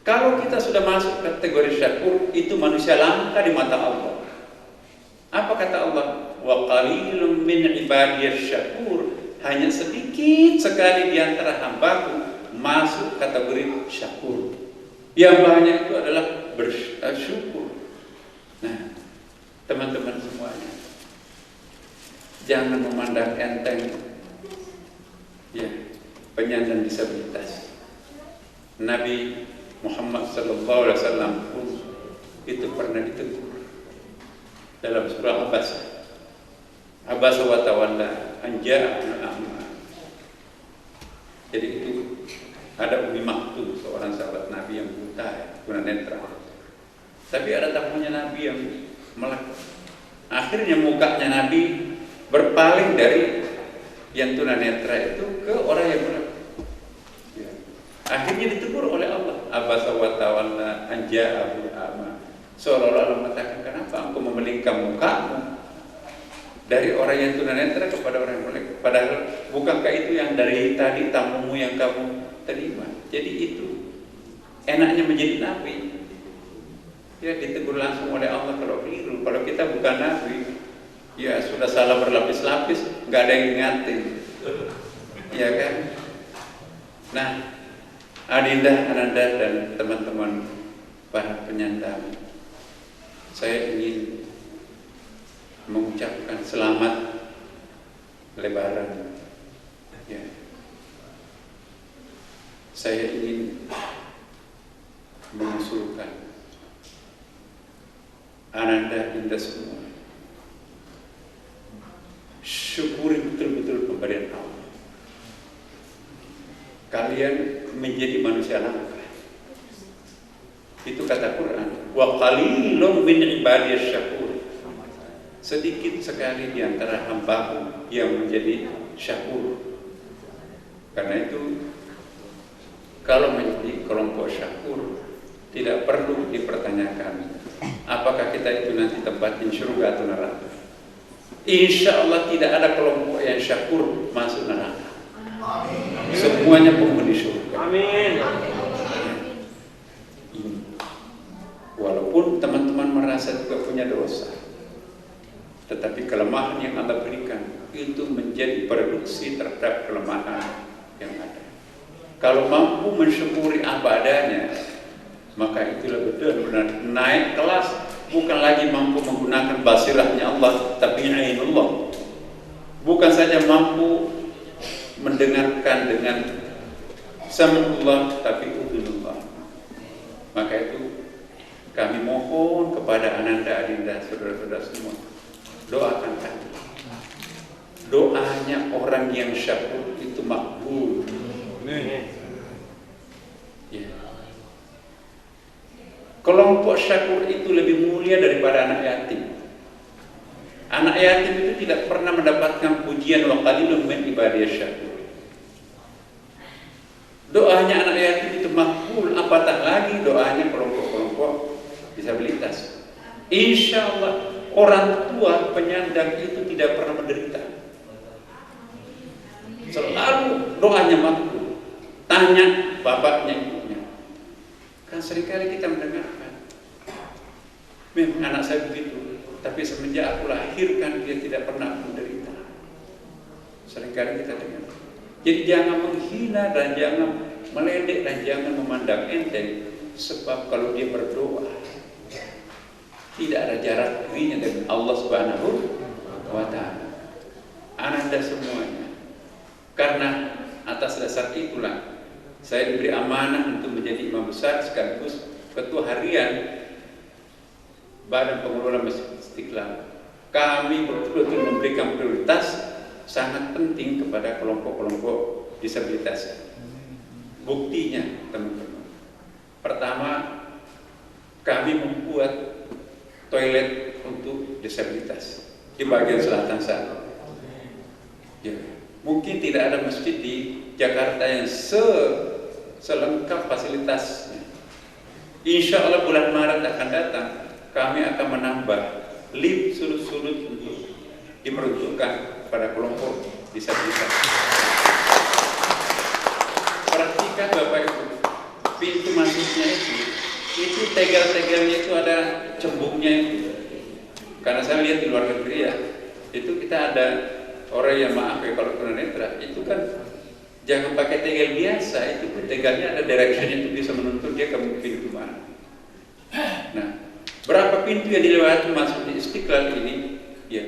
Kalau kita sudah masuk kategori syakur, itu manusia langka di mata Allah. Apa kata Allah? Wa qalilun min ibadiyasy syakur. Hanya sedikit sekali di antara hambaku masuk kategori syakur. Yang banyak itu adalah bersyukur. Nah, teman-teman semuanya, jangan memandang enteng ya penyandang disabilitas. Nabi Muhammad SAW pun itu pernah ditegur dalam surah Abasa wa tawalla an ja'ahul a'ma. Jadi itu ada Ummi Maktum, seorang sahabat Nabi yang buta, tunanetra. Tapi ada tamunya Nabi yang melek Akhirnya mukanya Nabi berpaling dari yang tunanetra itu ke orang yang buta. Ya. Akhirnya ditegur oleh Allah, abasa wa tawalla an ja'ahu a'ma. Seolah-olah Allah mengatakan, kenapa engkau memelingkar mukamu dari orang yang tunanetra kepada orang yang melek? Padahal bukankah itu yang dari tadi tamumu yang kamu terima? Jadi itu enaknya menjadi nabi. Ya, ditegur langsung oleh Allah kalau keliru. Kalau kita bukan nabi, ya sudah salah berlapis-lapis, nggak ada yang ingatin, ya kan? Nah, Adinda, Ananda dan teman-teman para penyandang, saya ingin mengucapkan selamat Lebaran. Ya. Saya ingin mengusulkan Ananda, Dinda semua, syukuri betul-betul pemberian Allah. Kalian menjadi manusia langka. Itu kata Quran. Wa qalilun min ibadiyas syakur. Sedikit sekali di antara hambaku yang menjadi syakur. Karena itu kalau menjadi kelompok syakur, tidak perlu dipertanyakan apakah kita itu nanti tempatnya surga atau neraka. Insya Allah tidak ada kelompok yang syakur masuk neraka. Semuanya penghuni surga. Amin. Walaupun teman-teman merasa juga punya dosa, tetapi kelemahan yang Allah berikan itu menjadi produksi terhadap kelemahan yang ada. Kalau mampu mensyukuri apa adanya, maka itulah benar-benar naik kelas. Bukan lagi mampu menggunakan basirahnya Allah, tapi ainullah. Bukan saja mampu mendengarkan dengan sam'ullah, tapi udhunullah. Maka itu kami mohon kepada Ananda, Adinda, saudara-saudara semua, doakan kami. Doanya orang yang syakur itu makbul. Ya. Kelompok syakur itu lebih mulia daripada anak yatim. Anak yatim itu tidak pernah mendapatkan pujian wa qalilun min ibadiyas syakur. Doanya anak yatim itu makbul, apatah lagi doanya kelompok-kelompok disabilitas. Insya Allah orang tua penyandang itu tidak pernah menderita. Selalu doanya makbul. Tanya bapaknya, ibunya. Kan seringkali kita mendengarkan, memang anak saya begitu, tapi semenjak aku lahirkan dia tidak pernah menderita. Seringkali kita dengar. Jadi jangan menghina dan jangan meledek dan jangan memandang enteng, sebab kalau dia berdoa tidak ada jarak dirinya dengan Allah Subhanahu wa Ta'ala. Ananda semuanya, karena atas dasar itulah saya diberi amanah untuk menjadi imam besar sekaligus ketua harian Badan Pengelola Masjid Istiqlal. Kami betul-betul memberikan prioritas sangat penting kepada kelompok-kelompok disabilitas. Buktinya, teman-teman. Pertama, kami membuat toilet untuk disabilitas di bagian selatan sana. Ya, mungkin tidak ada masjid di Jakarta yang selengkap fasilitasnya. Insya Allah bulan Maret akan datang, kami akan menambah lift sudut-sudut untuk diperuntukkan pada kelompok disabilitas. Perhatikan Bapak Ibu, pintu masuknya itu tegel-tegelnya itu ada cembungnya itu. Karena saya lihat di luar negeri ya, itu kita ada orang yang maaf ya kalau tunanetra itu kan jangan pakai tegel biasa, itu tegelnya ada direction itu bisa menuntut dia ke pintu mana. Nah, berapa pintu yang dilewati masuk di Istiqlal ini, ya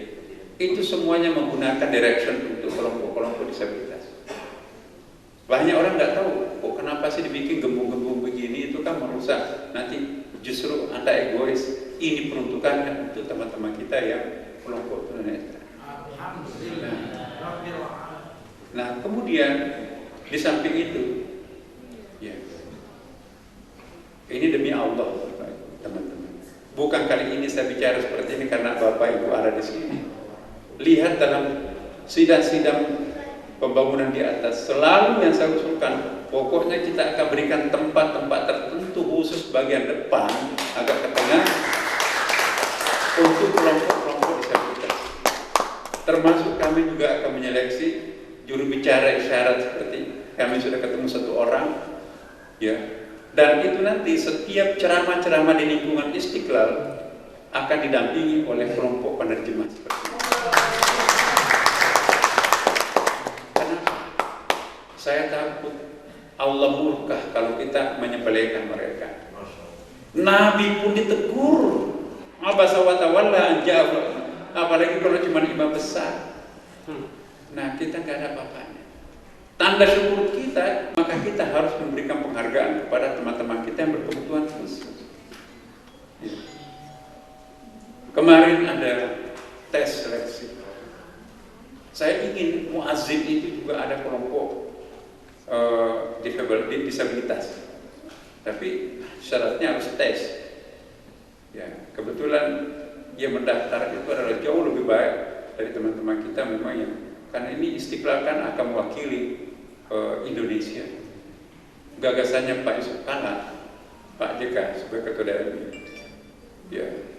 itu semuanya menggunakan direction untuk kelompok-kelompok disabilitas. Banyak orang nggak tahu, kok kenapa sih dibikin gembung-gembung begini, itu kan merusak. Nanti justru Anda egois. Ini peruntukannya untuk teman-teman kita yang kelompok tunanetra. Nah, kemudian di samping itu, ya, ini demi Allah, teman-teman. Bukan kali ini saya bicara seperti ini karena Bapak Ibu ada di sini. Lihat dalam sidang-sidang pembangunan di atas, selalu yang saya usulkan, pokoknya kita akan berikan tempat-tempat tertentu khusus bagian depan, agak ke tengah, untuk kelompok-kelompok disabilitas. Termasuk kami juga akan menyeleksi juru bicara isyarat, seperti kami sudah ketemu 1 orang, ya. Dan itu nanti setiap ceramah-ceramah di lingkungan Istiqlal akan didampingi oleh kelompok penerjemah seperti itu. Kenapa? Saya takut Allah murka kalau kita menyepelekan mereka. Nabi pun ditegur, abasa wa tawalla an ja'ahu, apalagi kalau cuma imam besar. Nah, kita nggak ada apa-apanya. Tanda syukur kita, maka kita harus memberikan penghargaan kepada teman-teman kita yang berkebutuhan khusus. Ya. Kemarin ada tes seleksi. Saya ingin muazzin itu juga ada kelompok disabilitas, tapi syaratnya harus tes. Ya, kebetulan yang mendaftar itu adalah jauh lebih baik dari teman-teman kita memang yang, karena ini Istiqlal kan akan mewakili Indonesia. Gagasannya Pak Yusuf Kala, Pak JK sebagai ketua daerah. Ya,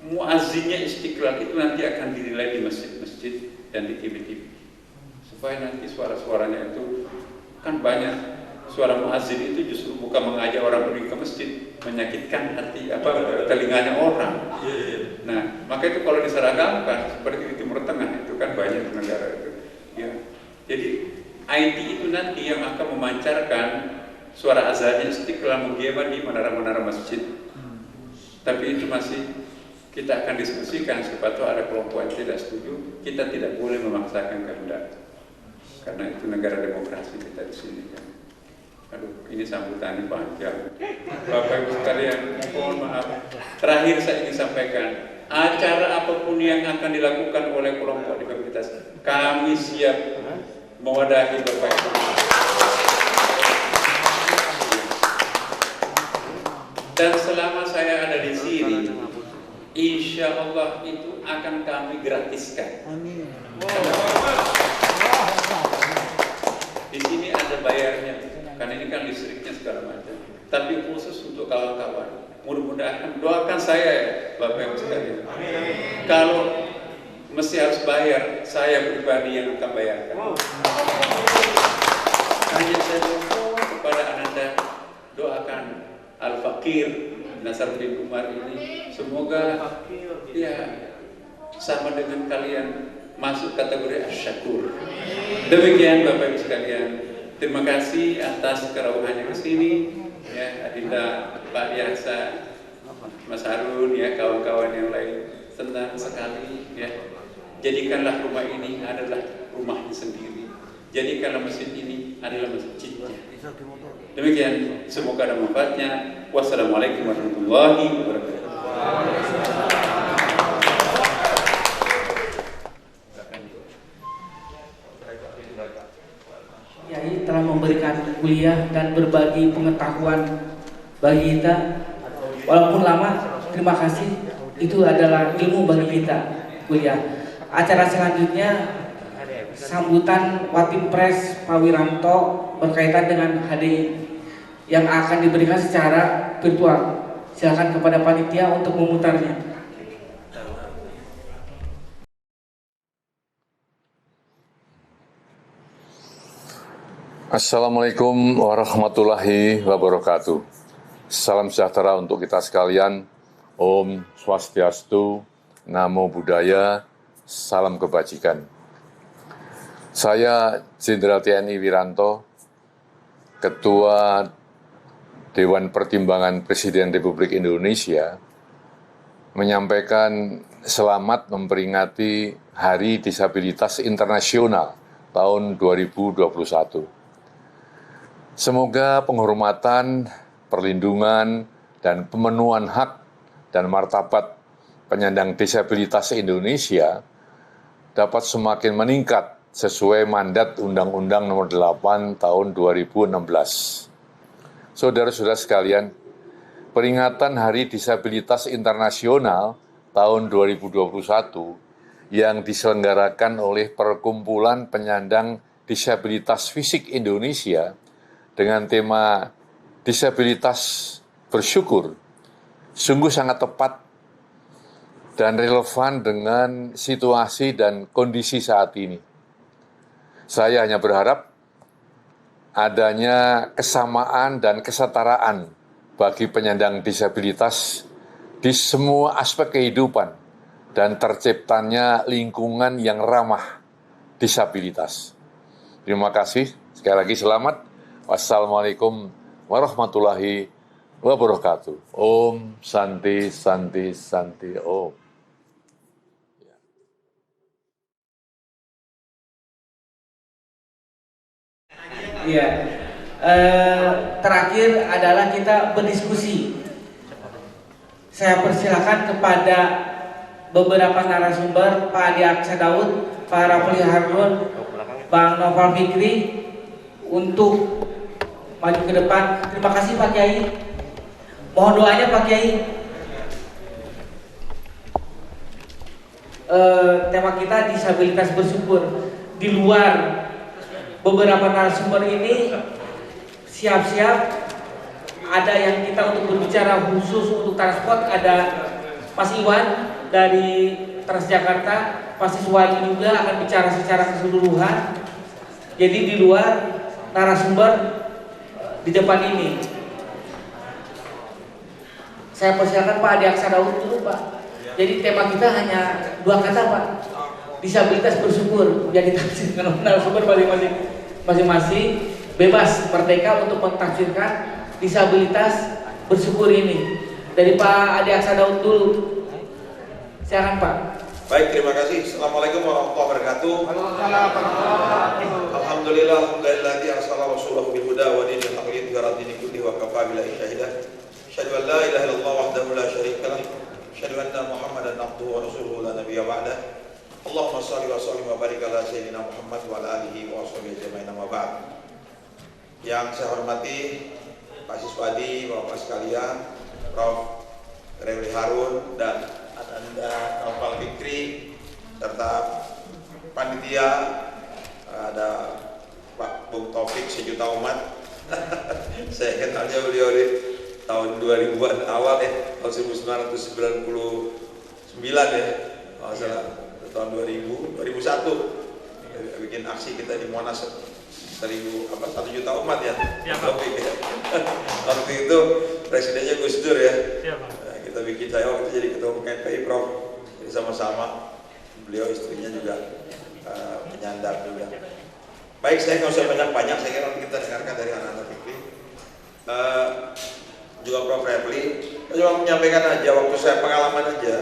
muazzinnya Istiqlal itu nanti akan dinilai di masjid-masjid dan di TV-TV, supaya nanti suara-suaranya itu kan banyak. Suara muazzin itu justru bukan mengajak orang pergi ke masjid, menyakitkan hati telinganya orang. Nah, maka itu kalau diseragamkan seperti di Timur Tengah itu kan banyak negara itu. Ya. Jadi IT itu nanti yang akan memancarkan suara azannya Istiqlal menggema di menara-menara masjid. Tapi itu masih kita akan diskusikan, siapa tahu ada kelompok yang tidak setuju. Kita tidak boleh memaksakan kehendak, karena itu negara demokrasi kita di sini kan. Aduh, ini sambutannya panjang. Bapak Ibu sekalian, mohon maaf. Terakhir saya ingin sampaikan, acara apapun yang akan dilakukan oleh kelompok disabilitas, kami siap mewadahi Bapak Ibu. Dan selama saya ada di sini, insya Allah itu akan kami gratiskan. Amin. Di sini ada bayarnya, karena ini kan listriknya segala macam. Tapi khusus untuk kawan-kawan, mudah-mudahan doakan saya ya, Bapak Ibu sekalian. Kalau mesti harus bayar, saya pribadi yang akan bayarkan. Hanya saya mohon kepada Anda, doakan Al-Fakir Nasaruddin Umar ini, semoga ya sama dengan kalian masuk kategori asyakur. Demikian Bapak Ibu sekalian, terima kasih atas kerauhannya ke sini ya, Adinda, Pak Yasa, Mas Harun ya, kawan-kawan yang lain, senang sekali ya. Jadikanlah rumah ini adalah rumahnya sendiri. Jadikanlah masjid ini adalah masjidnya. Demikian, semoga ada manfaatnya. Wassalamualaikum warahmatullahi wabarakatuh. Kiai telah memberikan kuliah dan berbagi pengetahuan bagi kita. Walaupun lama, terima kasih. Itu adalah ilmu bagi kita, kuliah. Acara selanjutnya sambutan Watimpres Pak Wiranto berkaitan dengan HDI yang akan diberikan secara virtual. Silakan kepada panitia untuk memutarnya. Assalamualaikum warahmatullahi wabarakatuh. Salam sejahtera untuk kita sekalian. Om Swastiastu, Namo Buddhaya, salam kebajikan. Saya Jenderal TNI Wiranto, Ketua Dewan Pertimbangan Presiden Republik Indonesia, menyampaikan selamat memperingati Hari Disabilitas Internasional tahun 2021. Semoga penghormatan, perlindungan, dan pemenuhan hak dan martabat penyandang disabilitas Indonesia dapat semakin meningkat sesuai mandat Undang-Undang Nomor 8 Tahun 2016. Saudara-saudara sekalian, peringatan Hari Disabilitas Internasional tahun 2021 yang diselenggarakan oleh Perkumpulan Penyandang Disabilitas Fisik Indonesia dengan tema Disabilitas Bersyukur sungguh sangat tepat dan relevan dengan situasi dan kondisi saat ini. Saya hanya berharap adanya kesamaan dan kesetaraan bagi penyandang disabilitas di semua aspek kehidupan dan terciptanya lingkungan yang ramah disabilitas. Terima kasih. Sekali lagi selamat. Wassalamualaikum warahmatullahi wabarakatuh. Om Santi Santi Santi Om. Iya. Terakhir adalah kita berdiskusi. Saya persilakan kepada beberapa narasumber, Pak Adi Aksa Daud, Pak Rafli Harun, Bang Noval Fikri untuk maju ke depan. Terima kasih Pak Kiai. Mohon doanya Pak Kiai. Tema kita disabilitas bersyukur. Di luar beberapa narasumber ini siap-siap ada yang kita untuk berbicara khusus untuk transport, ada Mas Iwan dari Transjakarta, Pak Siswadi juga akan bicara secara keseluruhan. Jadi di luar narasumber di depan ini. Saya persilakan Pak Adi Aksa Daud dulu Pak. Jadi tema kita hanya 2 kata Pak. Disabilitas bersyukur. Jadi tafsirkan narasumber masing-masing bebas merdeka untuk mentafsirkan disabilitas bersyukur ini. Dari Pak Adi Aksa Daud dulu. Silakan Pak. Baik, terima kasih. Assalamualaikum warahmatullahi wabarakatuh. Alhamdulillah, alhamdulilladzi arsala rasulahu bil huda wa dinil haqqi liyudhhirahu 'ala dini kullihi wa kafaa billahi shahida. Asyhadu an la ilaha illallah wahdahu la syarika lah. Asyhadu anna Muhammadan abduhu wa rasuluhu la nabiyya ba'dah. Allahumma shalli wa sallim wa barik ala sayyidina Muhammad wa ala alihi wa sahbihi ajma'in, amma ba'd. Yang saya hormati Pak Siswadi, Bapak sekalian, Prof. Rafli Harun dan Anda Noval Fikri serta panitia, ada Pak Bung Taufik sejuta umat. Saya kenalnya beliau di tahun 2000-an awal ya, tahun 1999 ya, kalau salah, tahun 2001 bikin aksi kita di Monas 1 juta umat ya. Taufik ya. Waktu itu presidennya Gus Dur ya. Nah, kita bikin, saya waktu itu jadi ketua KPI Prof. Jadi sama-sama, beliau istrinya juga penyandang juga. Baik, saya nggak usah banyak-banyak, saya kira kita dengarkan dari anak-anak Fikri. Juga Prof. Rafli, saya cuma menyampaikan aja waktu saya pengalaman aja.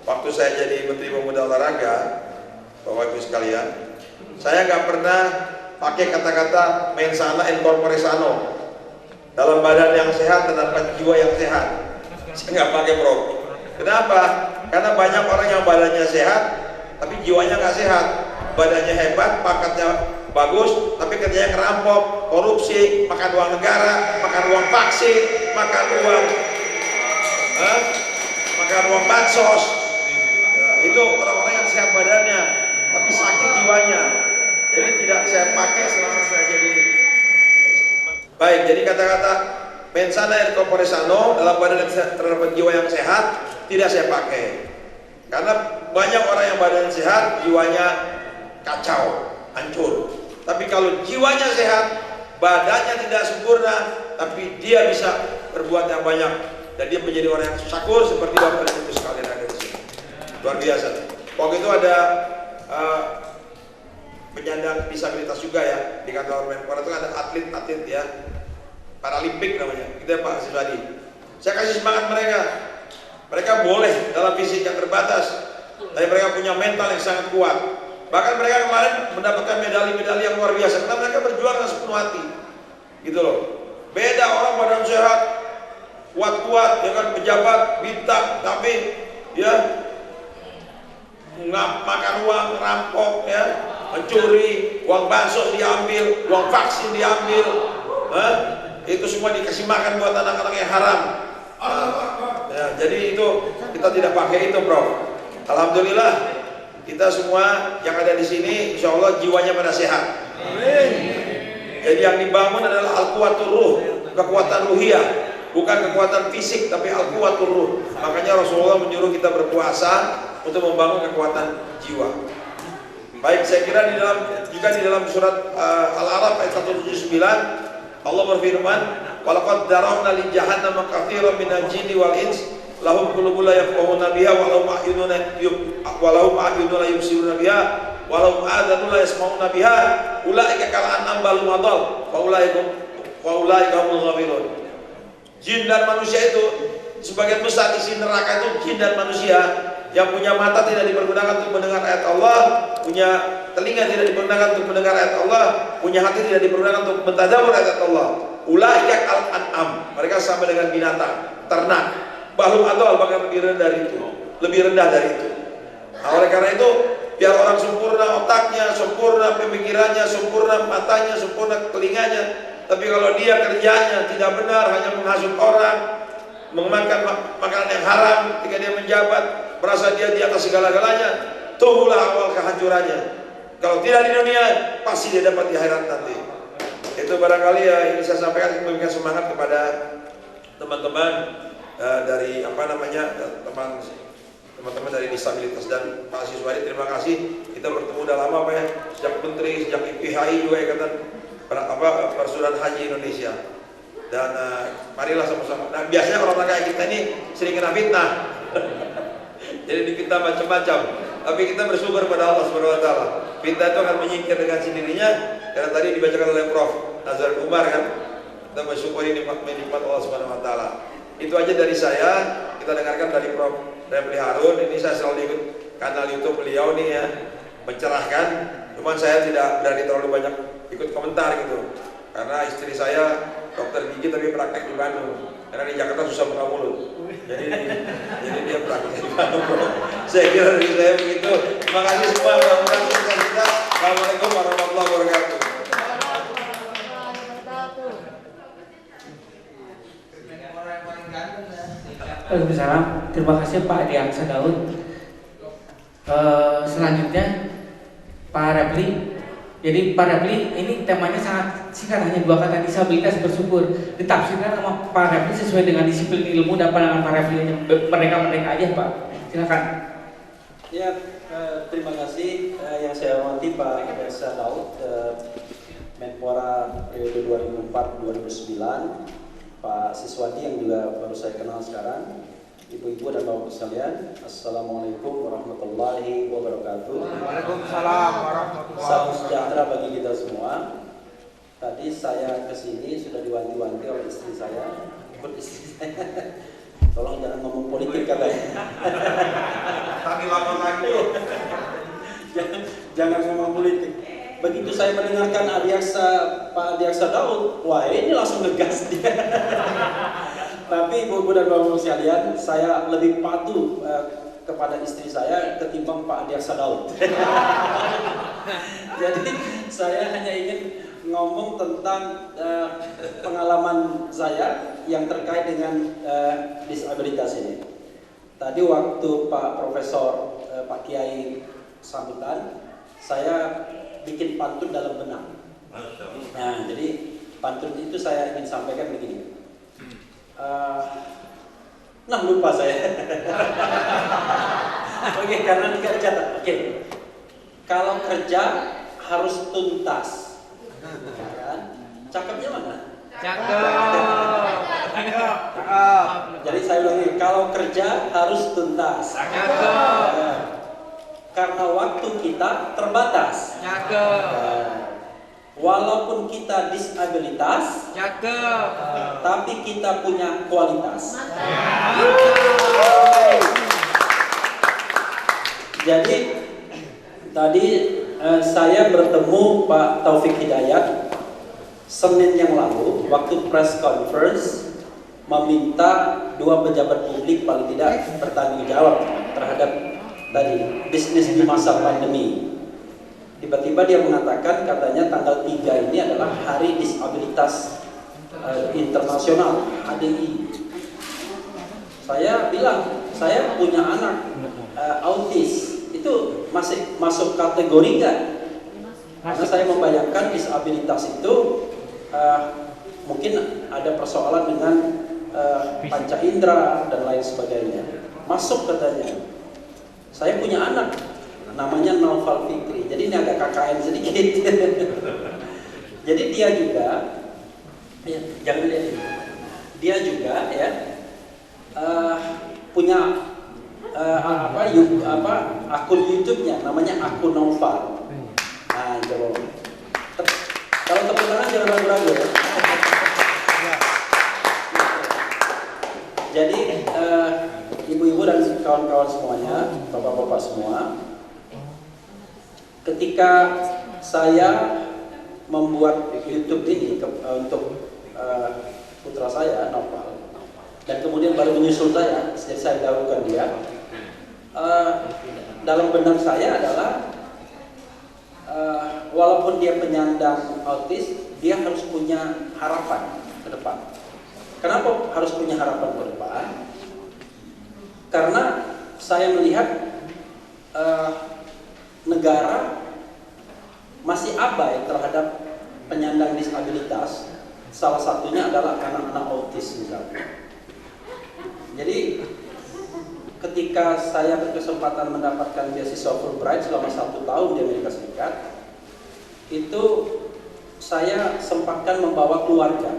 Waktu saya jadi Menteri Pemuda Olahraga, Bapak Ibu sekalian, saya nggak pernah pakai kata-kata mensana in corpore sano. Dalam badan yang sehat terdapat jiwa yang sehat. Saya nggak pakai Prof. Kenapa? Karena banyak orang yang badannya sehat, tapi jiwanya nggak sehat. Badannya hebat, pakatnya bagus, tapi kerjanya ngerampok, korupsi, makan uang negara, makan uang vaksin, makan uang bansos. Itu orang-orang yang sehat badannya, tapi sakit jiwanya. Jadi tidak saya pakai selama saya jadi. Baik, jadi kata-kata mensana in corpore sano, dalam badan terdapat jiwa yang sehat, tidak saya pakai. Karena banyak orang yang badan sehat, jiwanya kacau, hancur. Tapi kalau jiwanya sehat, badannya tidak sempurna, tapi dia bisa berbuat yang banyak dan dia menjadi orang yang syakur seperti Bapak dan Ibu sekalian ada di sini. Luar biasa. Waktu itu ada penyandang disabilitas juga ya di kantor Menpora, itu ada atlet-atlet ya, Paralimpik namanya. Kita Pak Siswadi. Saya kasih semangat mereka. Mereka boleh dalam fisik yang terbatas, tapi mereka punya mental yang sangat kuat. Bahkan mereka kemarin mendapatkan medali-medali yang luar biasa karena mereka berjuang dengan sepenuh hati, gitu loh. Beda orang badan sehat, kuat-kuat, ya kan, pejabat, bintang, tapi ya makan uang, rampok, ya, mencuri, uang bansos diambil, uang vaksin diambil, itu semua dikasih makan buat anak-anak yang haram. Ya, jadi itu kita tidak pakai itu, Prof. Alhamdulillah kita semua yang ada di sini, insya Allah jiwanya pada sehat. Jadi yang dibangun adalah al-quwatul ruh, kekuatan ruhiyah, bukan kekuatan fisik, tapi al-quwatul ruh. Makanya Rasulullah menyuruh kita berpuasa untuk membangun kekuatan jiwa. Baik, saya kira di dalam surat Al-A'raf ayat 179 Allah berfirman, "Walaqad darabna li jahannama katsiran minal jinni wal ins lahum qulubun la yafqahuna biha wa lahum a'yunun la yubsiruna biha wa lahum adhanun la yasma'una biha ulaika kal an'am bal hum adall wa ulaika humul ghafilun." Jin dan manusia itu sebagian besar isi neraka itu jin dan manusia. Yang punya mata tidak dipergunakan untuk mendengar ayat Allah, punya telinga tidak dipergunakan untuk mendengar ayat Allah, punya hati tidak dipergunakan untuk mentadabbur ayat Allah. Ulaika kal an'am, mereka sama dengan binatang, ternak. Balum adol, bahkan lebih rendah dari itu. Nah, oleh karena itu, biar orang sempurna otaknya, sempurna pemikirannya, sempurna matanya, sempurna telinganya, tapi kalau dia kerjanya tidak benar, hanya menghasut orang, memakan makanan yang haram ketika dia menjabat, merasa dia di atas segala-galanya, tunggulah awal kehancurannya. Kalau tidak di dunia, pasti dia dapat di akhirat nanti. Itu barangkali ya ini saya sampaikan memberikan semangat kepada teman-teman dari teman-teman dari disabilitas dan Pak Siswadi. Terima kasih, kita bertemu udah lama Pak ya, sejak Menteri, sejak IPHI juga Ikatan Persaudaraan Haji Indonesia. Dan marilah sama-sama. Nah, biasanya orang kayak kita ini sering kena fitnah. Jadi difitnah macam-macam. Tapi kita bersyukur pada Allah Subhanahu wa taala. Fitnah itu akan menyingkir dengan sendirinya, karena tadi dibacakan oleh Prof. Nazar Umar kan. Kita bersyukur ini nikmat Allah Subhanahu wa taala. Itu aja dari saya. Kita dengarkan dari Prof. Refli Harun. Ini saya selalu ikut kanal YouTube beliau nih ya, mencerahkan. Cuman saya tidak berani terlalu banyak ikut komentar gitu. Karena istri saya dokter gigi tapi praktek di Bandung. Karena di Jakarta susah buka mulut. Jadi dia praktek di Bandung. Saya kira dari saya begitu. Terima kasih semua. Mudah-mudahan sukses kita. Assalamualaikum warahmatullahi wabarakatuh. Waalaikumsalam. Terima kasih Pak Adi Aksa Daud. Selanjutnya Pak Refli. Jadi Pak Refli, ini temanya sangat singkat, hanya 2 kata, disabilitas bersyukur. Ditafsirkan sama Pak Refli sesuai dengan disiplin ilmu dan pandangan Pak Refli, mereka aja Pak. Silakan. Ya, terima kasih yang saya hormati Pak Aksa Daud, Menpora periode 2004-2009, Pak Siswadi yang juga baru saya kenal sekarang, Ibu-ibu dan bapak sekalian, Assalamualaikum warahmatullahi wabarakatuh. Waalaikumsalam warahmatullahi Salam wabarakatuh. sejahtera bagi kita semua. Tadi saya kesini sudah diwanti-wanti oleh istri saya, ikut istri saya. Tolong jangan ngomong politik katanya. Kami lapor lagi. Jangan ngomong politik. Begitu saya mendengarkan Pak Adi Aksa Daud, wah ini langsung ngegas dia. Tapi ibu-ibu dan bapak sekalian, saya lebih patuh kepada istri saya ketimbang Pak Adi Aksa Daud. Jadi saya hanya ingin ngomong tentang pengalaman saya yang terkait dengan disabilitas ini. Tadi waktu Pak Profesor Pak Kiai sambutan, saya bikin pantun dalam benak. Nah, jadi pantun itu saya ingin sampaikan begini. Lupa saya. Oke, karena tidak catat. Oke. Kalau kerja harus tuntas. Kan? Cakepnya mana? Cakep. Jadi saya ulangi, kalau kerja harus tuntas. Cakep. Karena waktu kita terbatas. Cakep. Walaupun kita disabilitas, Cakep. tapi kita punya kualitas. Jadi tadi saya bertemu Pak Taufik Hidayat Senin yang lalu waktu press conference, meminta 2 pejabat publik paling tidak bertanggung jawab terhadap tadi bisnis di masa pandemi. Tiba-tiba dia mengatakan, katanya tanggal 3 ini adalah Hari Disabilitas Internasional, HDI. Saya bilang, saya punya anak autis, itu masih masuk kategori nggak? Karena saya membayangkan disabilitas itu mungkin ada persoalan dengan panca indera dan lain sebagainya. Masuk katanya. Saya punya anak, namanya Naufal Fikri. Jadi ini agak KKN sedikit. Jadi dia juga, ya, jangan lihat ini. Dia juga ya punya akun YouTube-nya, namanya akun Naufal. Nah, coba. Kalau tepuk tangan jangan ragu-ragu ya. Jadi ibu-ibu dan kawan-kawan semuanya, bapak-bapak semua, ketika saya membuat YouTube ini untuk putra saya, Naufal, dan kemudian baru menyusul saya, jadi saya dahulukan dia, dalam benak saya adalah walaupun dia penyandang autis, dia harus punya harapan ke depan. Kenapa harus punya harapan ke depan? Karena saya melihat negara masih abai terhadap penyandang disabilitas. Salah satunya adalah anak-anak autis misalnya. Jadi ketika saya berkesempatan mendapatkan beasiswa Fulbright selama 1 tahun di Amerika Serikat, itu saya sempatkan membawa keluarga,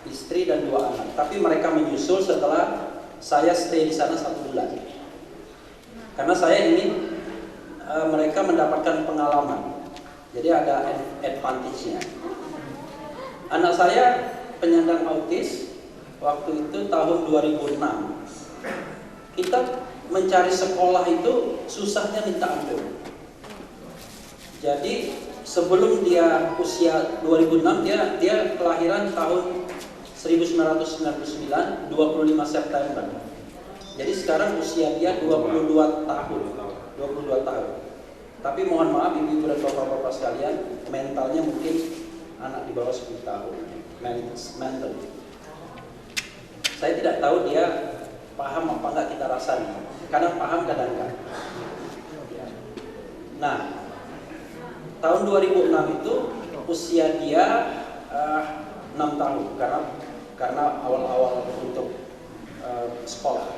istri dan 2 anak. Tapi mereka menyusul setelah saya stay di sana 1 bulan. Karena saya ingin mereka mendapatkan pengalaman. Jadi ada advantage-nya. Anak saya penyandang autis waktu itu tahun 2006. Kita mencari sekolah itu susahnya minta ampun. Jadi sebelum dia usia 2006, dia kelahiran tahun 1999, 25 September. Jadi sekarang usia dia 22 tahun. 22 tahun. Tapi mohon maaf ibu-ibu dan bapak-bapak sekalian, mentalnya mungkin anak di bawah 10 tahun. Mental. Saya tidak tahu dia paham apa enggak kita rasanya. Kadang paham, kadang enggak. Nah, tahun 2006 itu usia dia 6 tahun karena awal-awal untuk sekolah.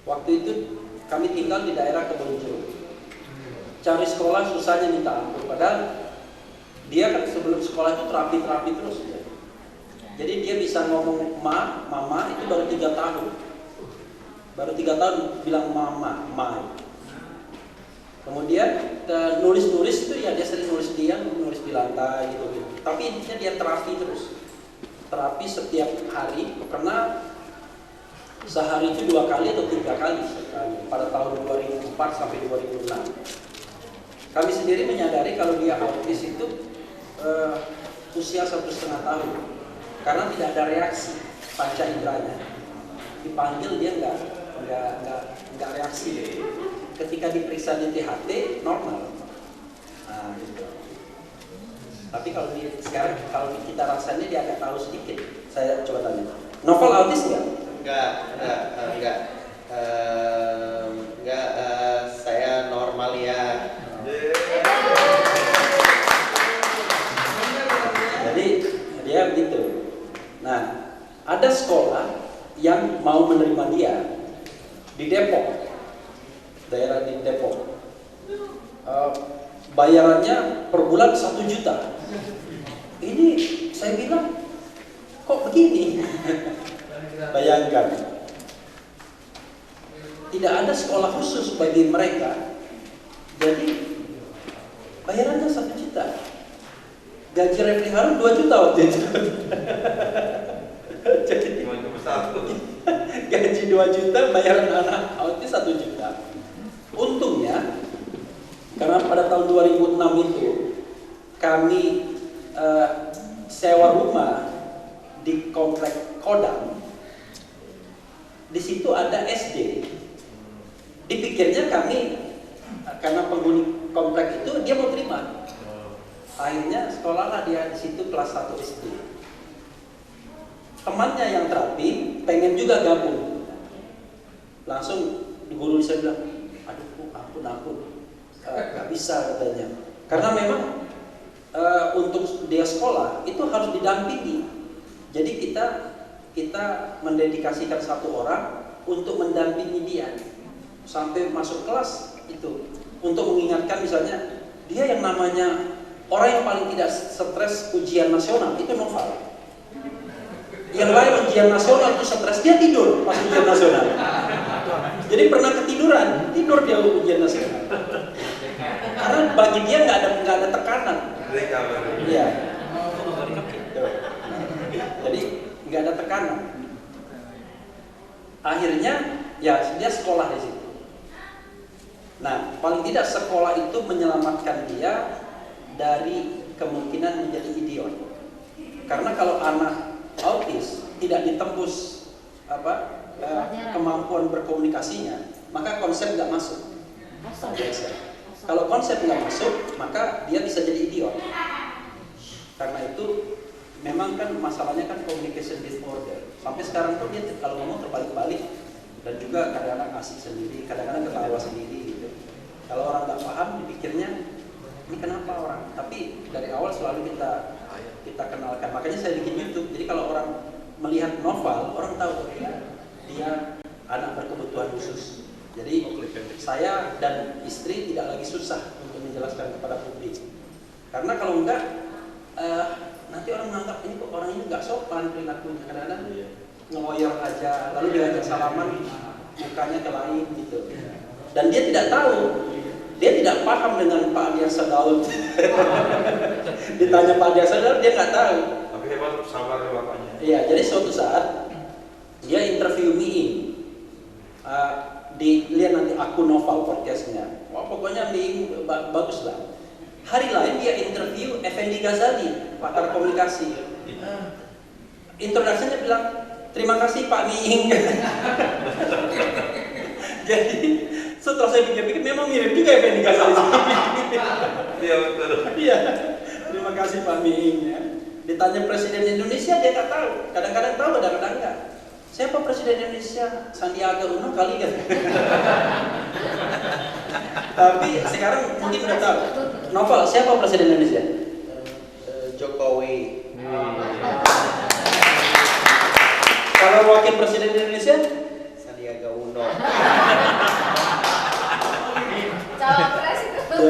Waktu itu kami tinggal di daerah Kebonjeruk. Cari sekolah susahnya minta ampun. Padahal dia kan sebelum sekolah itu terapi terus ya. Jadi dia bisa ngomong mama itu baru 3 tahun. Baru 3 tahun bilang mama, ma. Kemudian nulis itu ya dia sering nulis di lantai gitu. Tapi intinya dia terapi terus. Terapi setiap hari karena sehari itu 2 kali atau 3 kali sekali pada tahun 2004 sampai 2006. Kami sendiri menyadari kalau dia autis itu usia 1,5 tahun karena tidak ada reaksi panca inderanya. Dipanggil dia nggak reaksi. Ketika diperiksa di THT normal. Nah, gitu. Tapi kalau sekarang kalau kita rasanya dia agak tahu sedikit. Saya coba tanya. Novel autis nggak? Enggak, saya normal ya. Jadi dia begitu. Nah, ada sekolah yang mau menerima dia di Depok, daerah di Depok. Bayarannya per bulan 1 juta. Ini saya bilang kok begini? Bayangkan, tidak ada sekolah khusus bagi mereka. Jadi bayarannya 1 juta. Gaji Refli Harun 2 juta waktu itu. Jadi gaji 2 juta, bayaran anak autis 1 juta. Untungnya karena pada tahun 2006 itu kami sewa rumah di komplek Kodam. Di situ ada SD. Dipikirnya kami karena penghuni komplek itu dia mau terima. Akhirnya sekolahlah dia di situ kelas 1 SD. Temannya yang terapi pengen juga gabung. langsung guru saya bilang, aduh ampun, nggak bisa katanya. Karena memang untuk dia sekolah itu harus didampingi. Jadi kita mendedikasikan satu orang untuk mendampingi dia sampai masuk kelas itu, untuk mengingatkan misalnya dia yang namanya orang yang paling tidak stres ujian nasional itu Noval. Yang lain ujian nasional itu stres, dia tidur pas ujian nasional. Jadi pernah ketiduran, tidur dia ujian nasional. Karena bagi dia nggak ada tekanan. Iya. Jadi nggak ada tekanan. Akhirnya ya dia sekolah di situ. Nah, paling tidak sekolah itu menyelamatkan dia dari kemungkinan menjadi idiot. Karena kalau anak autis tidak ditembus kemampuan berkomunikasinya, maka konsep nggak masuk. Kalau konsep nggak masuk, maka dia bisa jadi idiot. Karena itu memang kan masalahnya kan communication disorder. Sampai sekarang tuh dia kalau ngomong terbalik-balik dan juga kadang-kadang asik sendiri, kadang-kadang ketawa sendiri gitu. Kalau orang nggak paham, dipikirnya ini kenapa orang. Tapi dari awal selalu kita kenalkan. Makanya saya bikin YouTube. Jadi kalau orang melihat Noval, orang tahu dia anak berkebutuhan khusus. Jadi saya dan istri tidak lagi susah untuk menjelaskan kepada publik. Karena kalau enggak, nanti orang menganggap ini kok orang ini nggak sopan perilakunya. Kadang-kadang ngeloyor aja, lalu diajak salaman, mukanya ke lain gitu. Dan dia tidak tahu, dia tidak paham dengan Pak Adiaksa Daud. Ditanya Pak Adiaksa Daud, dia nggak tahu. Tapi hebat sabar bapaknya. Iya, jadi suatu saat dia interview Miing. Lihat nanti akun Noval podcastnya. Wah, pokoknya Miing bagus lah. Hari lain dia interview Effendi Ghazali, pakar komunikasi. Introduksinya bilang, terima kasih Pak Miing. Jadi setelah saya pikir-pikir memang mirip juga Effendi Ghazali. Iya betul. Iya. Terima kasih Pak Miing ya. Ditanya Presiden Indonesia dia nggak tahu. Kadang-kadang tahu, kadang-kadang enggak. Siapa Presiden Indonesia? Sandiaga Uno kali kan? Tapi sekarang mungkin udah tahu. Novel, siapa Presiden Indonesia? Jokowi. Kalau wakil Presiden Indonesia? Sandiaga Uno. Cawapres itu.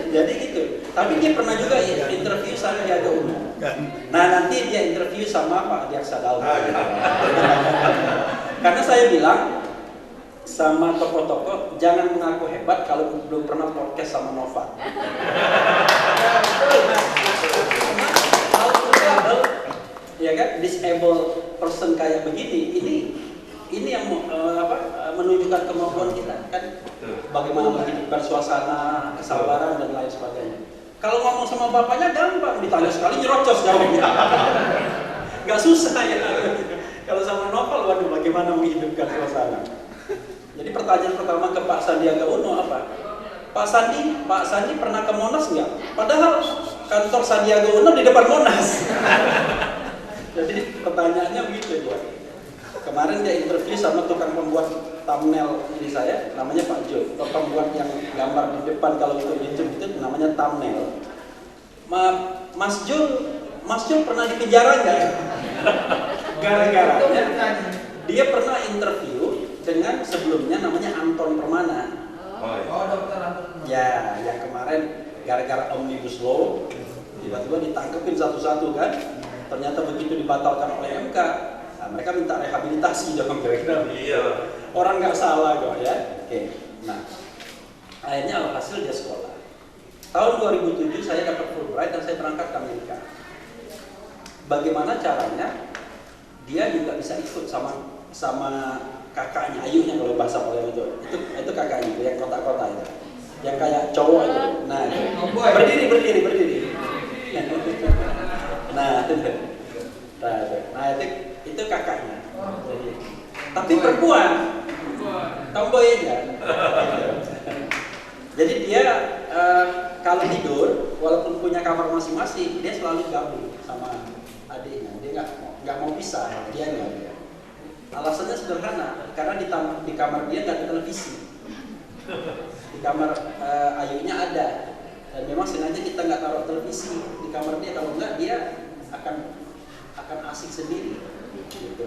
Jadi gitu. Tapi dia pernah juga interview Sandiaga Uno. Nah nanti dia interview sama Pak Adiaksa Daud. Karena saya bilang sama tokoh-tokoh jangan mengaku hebat kalau belum pernah podcast sama Nova. Ya kan, disable person kayak begini, ini yang menunjukkan kemampuan kita kan, bagaimana menghidupkan suasana, kesabaran dan lain sebagainya. Kalau ngomong sama bapaknya gampang, ditanya sekali nyerocos jawabnya. Gak susah ya. Kalau sama Novel, waduh bagaimana menghidupkan suasana. Jadi pertanyaan pertama ke Pak Sandiaga Uno apa? Pak Sandi pernah ke Monas nggak? Padahal kantor Sandiaga Uno di depan Monas. Jadi pertanyaannya begitu ya. Kemarin dia interview sama tukang pembuat thumbnail ini saya, namanya Pak Jo. Pembuat yang gambar di depan kalau itu YouTube itu namanya thumbnail. Mas Jul pernah di penjara nggak? Gara-gara dia pernah interview dengan sebelumnya namanya Anton Permana. Oh, dokter Anton. Ya, yang kemarin gara-gara Omnibus Law tiba-tiba ditangkepin satu-satu kan. Ternyata begitu dibatalkan oleh MK, nah, mereka minta rehabilitasi dong kira-kira. Iya. Orang nggak salah kok ya. Oke. Nah, akhirnya alhasil dia sekolah. Tahun 2007 saya dapat Fulbright dan saya berangkat ke Amerika. Bagaimana caranya? Dia juga bisa ikut sama kakaknya, ayunya kalau bahasa Palembang itu kakaknya itu yang kota-kota itu, yang kayak cowok itu. Nah, berdiri. Nah, itu kakaknya. Tapi perempuan, tomboy aja. Jadi dia kalau tidur, walaupun punya kamar masing-masing, dia selalu gabung sama adiknya. Dia nggak mau pisah, dia nggak. Alasannya sederhana, karena di kamar dia nggak ada televisi. Di kamar Ayunya ada, dan memang sengaja kita nggak taruh televisi di kamar dia, kalau nggak dia akan asik sendiri. Gitu.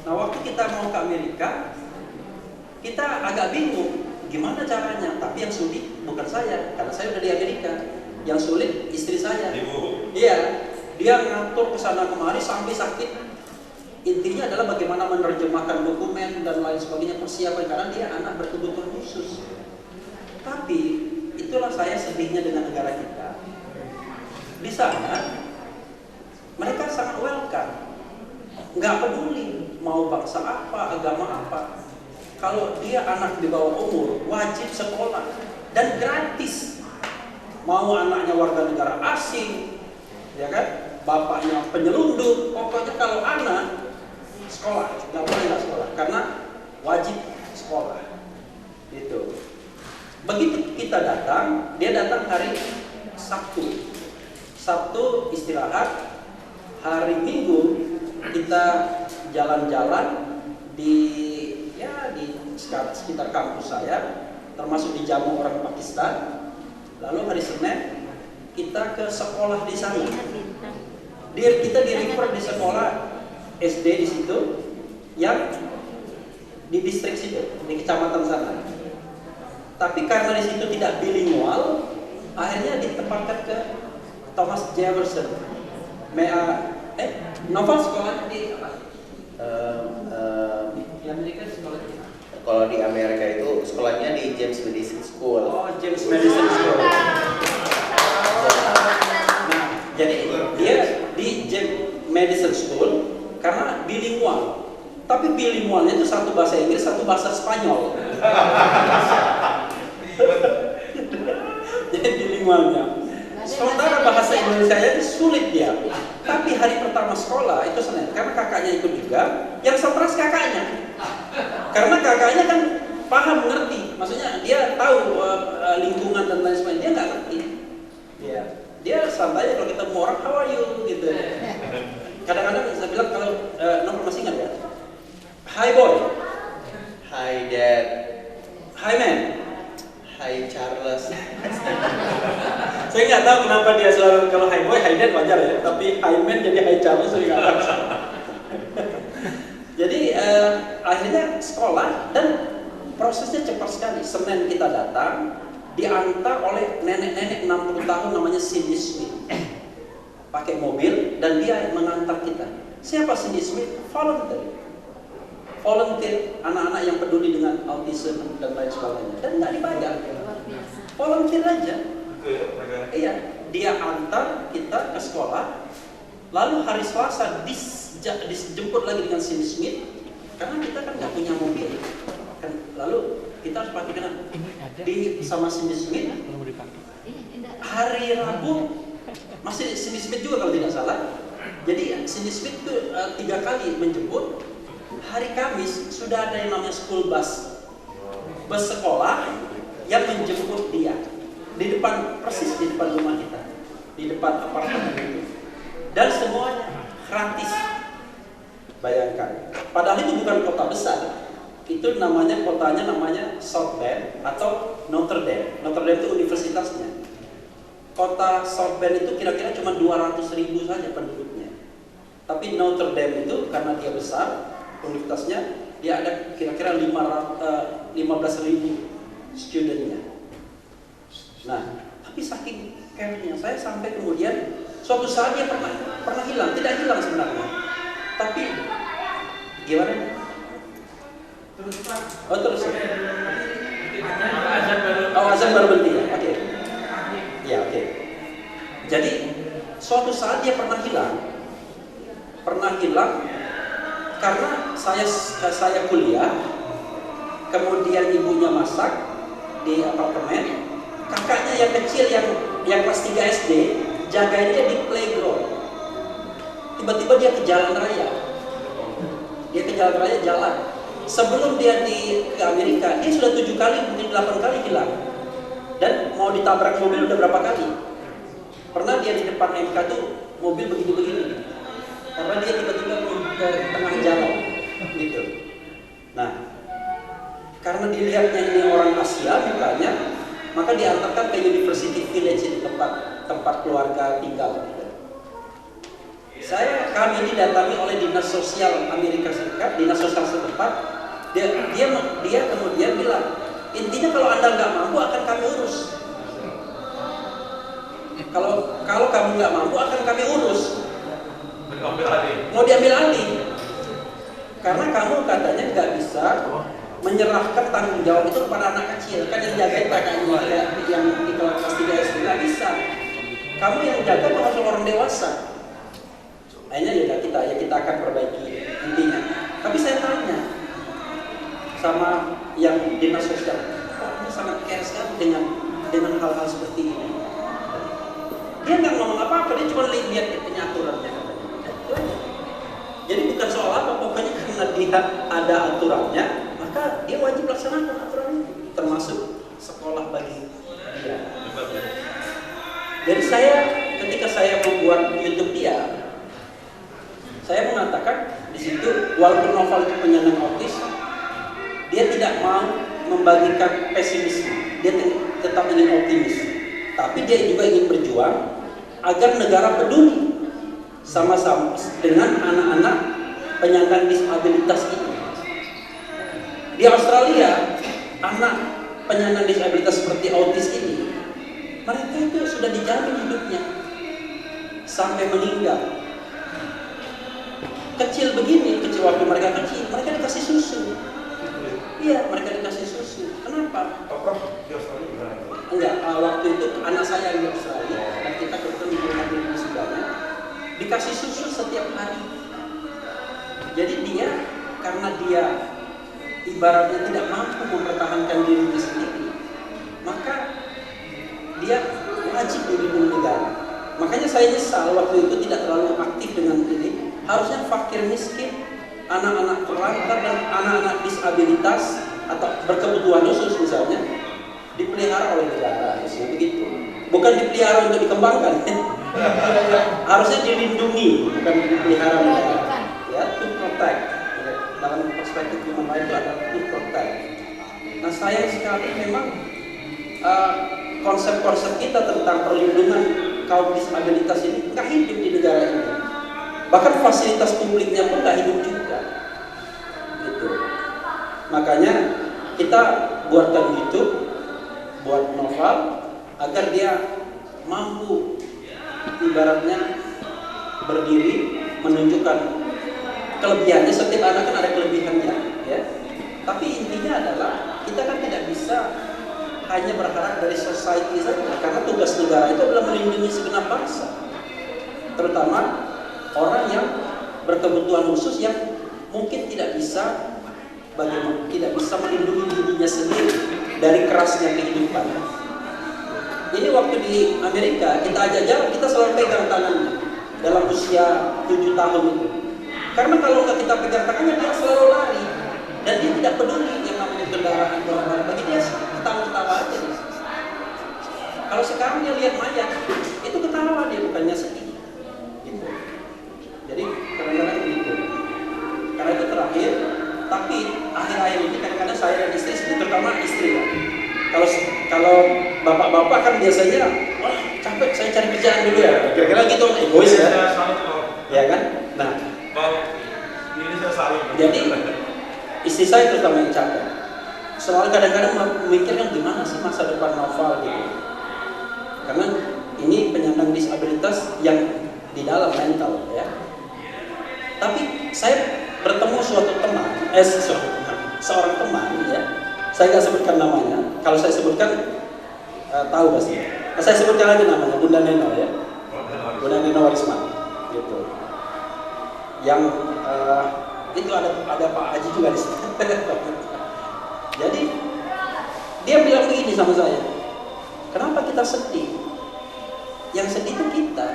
Nah waktu kita mau ke Amerika, kita agak bingung gimana caranya, tapi yang sulit bukan saya, karena saya udah di Amerika. Yang sulit istri saya. Iya, dia ngatur kesana kemari sampai sakit. Intinya adalah bagaimana menerjemahkan dokumen dan lain sebagainya, persiapan, karena dia anak berkebutuhan khusus. Tapi itulah saya sedihnya dengan negara kita. Di sana mereka sangat welcome, nggak peduli mau bangsa apa, agama apa. Kalau dia anak di bawah umur wajib sekolah dan gratis. Mau anaknya warga negara asing, ya kan, bapaknya penyelundup, pokoknya kalau anak sekolah, nggak boleh nggak sekolah, karena wajib sekolah. Gitu. Begitu kita datang, dia datang hari Sabtu. Sabtu istirahat, hari Minggu kita jalan-jalan di sekitar kampus saya, termasuk dijamu orang Pakistan. Lalu hari Senin kita ke sekolah di sana. Kita di refer di sekolah SD di situ, yang di distrik situ, di kecamatan sana. Tapi karena di situ tidak bilingual, akhirnya ditempatkan ke Thomas Jefferson. Novel sekolah di apa? Di Amerika sekolah di mana? Kalau di Amerika itu sekolahnya di James Madison School. Oh, James Madison School. Nah, jadi dia di James Madison School karena bilingual. Tapi bilingualnya itu satu bahasa Inggris, satu bahasa Spanyol. Jadi bilingualnya. Sementara bahasa Indonesia itu sulit dia. Tapi hari pertama sekolah itu Senin, karena kakaknya ikut juga, yang stres kakaknya. Karena kakaknya kan paham, ngerti. Maksudnya dia tahu lingkungan dan lain sebagainya, dia nggak ngerti. Dia santai kalau ketemu orang, how are you gitu. Kadang-kadang saya bilang kalau nomor masih ingat ya. Hi boy. Hi dad. Hi man. Hi Charles. Saya nggak tahu kenapa dia selalu kalau hi boy, hi dad wajar ya. Tapi hi man jadi hi Charles saya nggak tahu. Jadi akhirnya sekolah dan prosesnya cepat sekali. Senin kita datang, diantar oleh nenek-nenek 60 tahun namanya Cindy Smith. Pakai mobil dan dia mengantar kita. Siapa Cindy Smith? Volunteer, anak-anak yang peduli dengan autism dan lain sebagainya. Dan nggak dibayar. Volunteer aja. Iya, dia antar kita ke sekolah. Lalu hari Selasa dijemput lagi dengan Cindy Smith, karena kita kan nggak punya mobil. Lalu kita harus pakai dengan sama Cindy Smith. Hari Rabu masih Cindy Smith juga kalau tidak salah. Jadi Cindy Smith itu 3 kali menjemput. Hari Kamis sudah ada yang namanya school bus sekolah yang menjemput dia di depan, persis di depan rumah kita, di depan apartemen itu, dan semuanya gratis. Bayangkan, padahal itu bukan kota besar, itu kotanya namanya South Bend atau Notre Dame. Notre Dame itu universitasnya. Kota South Bend itu kira-kira cuma 200.000 saja penduduknya. Tapi Notre Dame itu karena dia besar, universitasnya dia ada kira-kira 15.000 studentnya. Nah, tapi saking care-nya saya sampai kemudian suatu saat dia pernah hilang, tidak hilang sebenarnya. Tapi gimana? Terus. Azan baru berhenti ya. Oke. Ya, oke. Jadi suatu saat dia pernah hilang karena saya kuliah, kemudian ibunya masak di apartemen, kakaknya yang kecil yang kelas 3 SD jagain dia di playground. Tiba-tiba dia ke jalan raya. Jalan. Sebelum dia ke Amerika, dia sudah 7 kali, mungkin 8 kali hilang. Dan mau ditabrak mobil udah berapa kali. Pernah dia di depan MK tuh mobil begini-begini. Karena dia tiba-tiba ke tengah jalan. gitu. Nah, karena dilihatnya ini orang Asia mukanya, maka diantarkan ke University Village, di tempat keluarga tinggal. Kami didatangi oleh dinas sosial Amerika Serikat, dinas sosial setempat. Dia kemudian bilang, intinya kalau Anda nggak mampu akan kami urus. Kalau kamu nggak mampu akan kami urus. Mau diambil alih. Karena kamu katanya nggak bisa menyerahkan tanggung jawab itu kepada anak kecil. Kan yang jagain kakaknya yang di kelas 3 SD nggak bisa. Kamu yang jaga termasuk orang dewasa. Akhirnya kita akan perbaiki intinya. Tapi saya tanya sama yang dinas sosial, kok ini sangat care sekali dengan hal-hal seperti ini. Dia nggak ngomong apa-apa, dia cuma lihat aturannya katanya. Jadi bukan soal apa, pokoknya karena dia ada aturannya, maka dia wajib laksanakan aturan itu, termasuk sekolah bagi dia. Jadi ketika saya membuat YouTube dia, saya mengatakan di situ, walaupun novel itu penyandang autis, dia tidak mau membagikan pesimisme, dia tetap ingin optimis. Tapi dia juga ingin berjuang agar negara peduli sama-sama dengan anak-anak penyandang disabilitas ini. Di Australia, anak penyandang disabilitas seperti autis ini, mereka itu sudah dijamin hidupnya sampai meninggal. Kecil waktu mereka kecil, mereka dikasih susu. Iya, mereka dikasih susu. Kenapa? Enggak, waktu itu anak saya di Australia dan kita bertemu di sebelahnya, dikasih susu setiap hari. Jadi karena dia ibaratnya tidak mampu mempertahankan dirinya sendiri, maka dia wajib dilindungi negara. Makanya saya nyesal waktu itu tidak terlalu aktif dengan ini. Harusnya fakir miskin, anak-anak terlantar dan anak-anak disabilitas atau berkebutuhan khusus misalnya dipelihara oleh negara, begitu. Bukan dipelihara untuk dikembangkan, harusnya dilindungi, bukan dipelihara negara. Ya, to protect. Dalam perspektif human rights itu ada to protect. Nah, sayang sekali memang konsep-konsep kita tentang perlindungan kaum disabilitas ini nggak hidup di negara ini. Bahkan fasilitas publiknya pun nggak hidup juga. Gitu. Makanya kita buatkan YouTube, buat novel agar dia mampu ibaratnya berdiri menunjukkan kelebihannya. Setiap anak kan ada kelebihannya, ya. Tapi intinya adalah kita kan tidak bisa hanya berharap dari society saja, karena tugas negara itu adalah melindungi segenap bangsa, terutama orang yang berkebutuhan khusus yang mungkin tidak bisa melindungi dirinya sendiri dari kerasnya kehidupan. Ini waktu di Amerika kita ajak jalan, kita selalu pegang tangannya dalam usia 7 tahun itu. Karena kalau nggak kita pegang tangannya, dia selalu lari dan dia tidak peduli yang namanya kendaraan barang-barang. Bagi dia ketawa-ketawa aja. Kalau sekarang dia lihat mayat, itu ketawa dia, bukannya sedih. Gitu. Jadi kadang-kadang begitu. Karena itu terakhir, tapi akhir-akhir ini kadang-kadang saya dan istri, terutama istri ya. Kalau bapak-bapak kan biasanya, wah capek, saya cari kerjaan dulu ya. Kira-kira gitu, egois ya. Ya kan? Nah, jadi istri saya terutama yang capek. Selalu kadang-kadang memikirkan gimana sih masa depan novel gitu. Karena ini penyandang disabilitas yang di dalam mental ya. Tapi saya bertemu seorang teman ya. Saya nggak sebutkan namanya. Kalau saya sebutkan tahu pasti. Nah, saya sebutkan lagi namanya Bunda Neno ya. Bunda Neno Warisman gitu. Yang itu ada Pak Haji juga di sini. Jadi dia bilang begini sama saya, kenapa kita sedih? Yang sedih itu kita.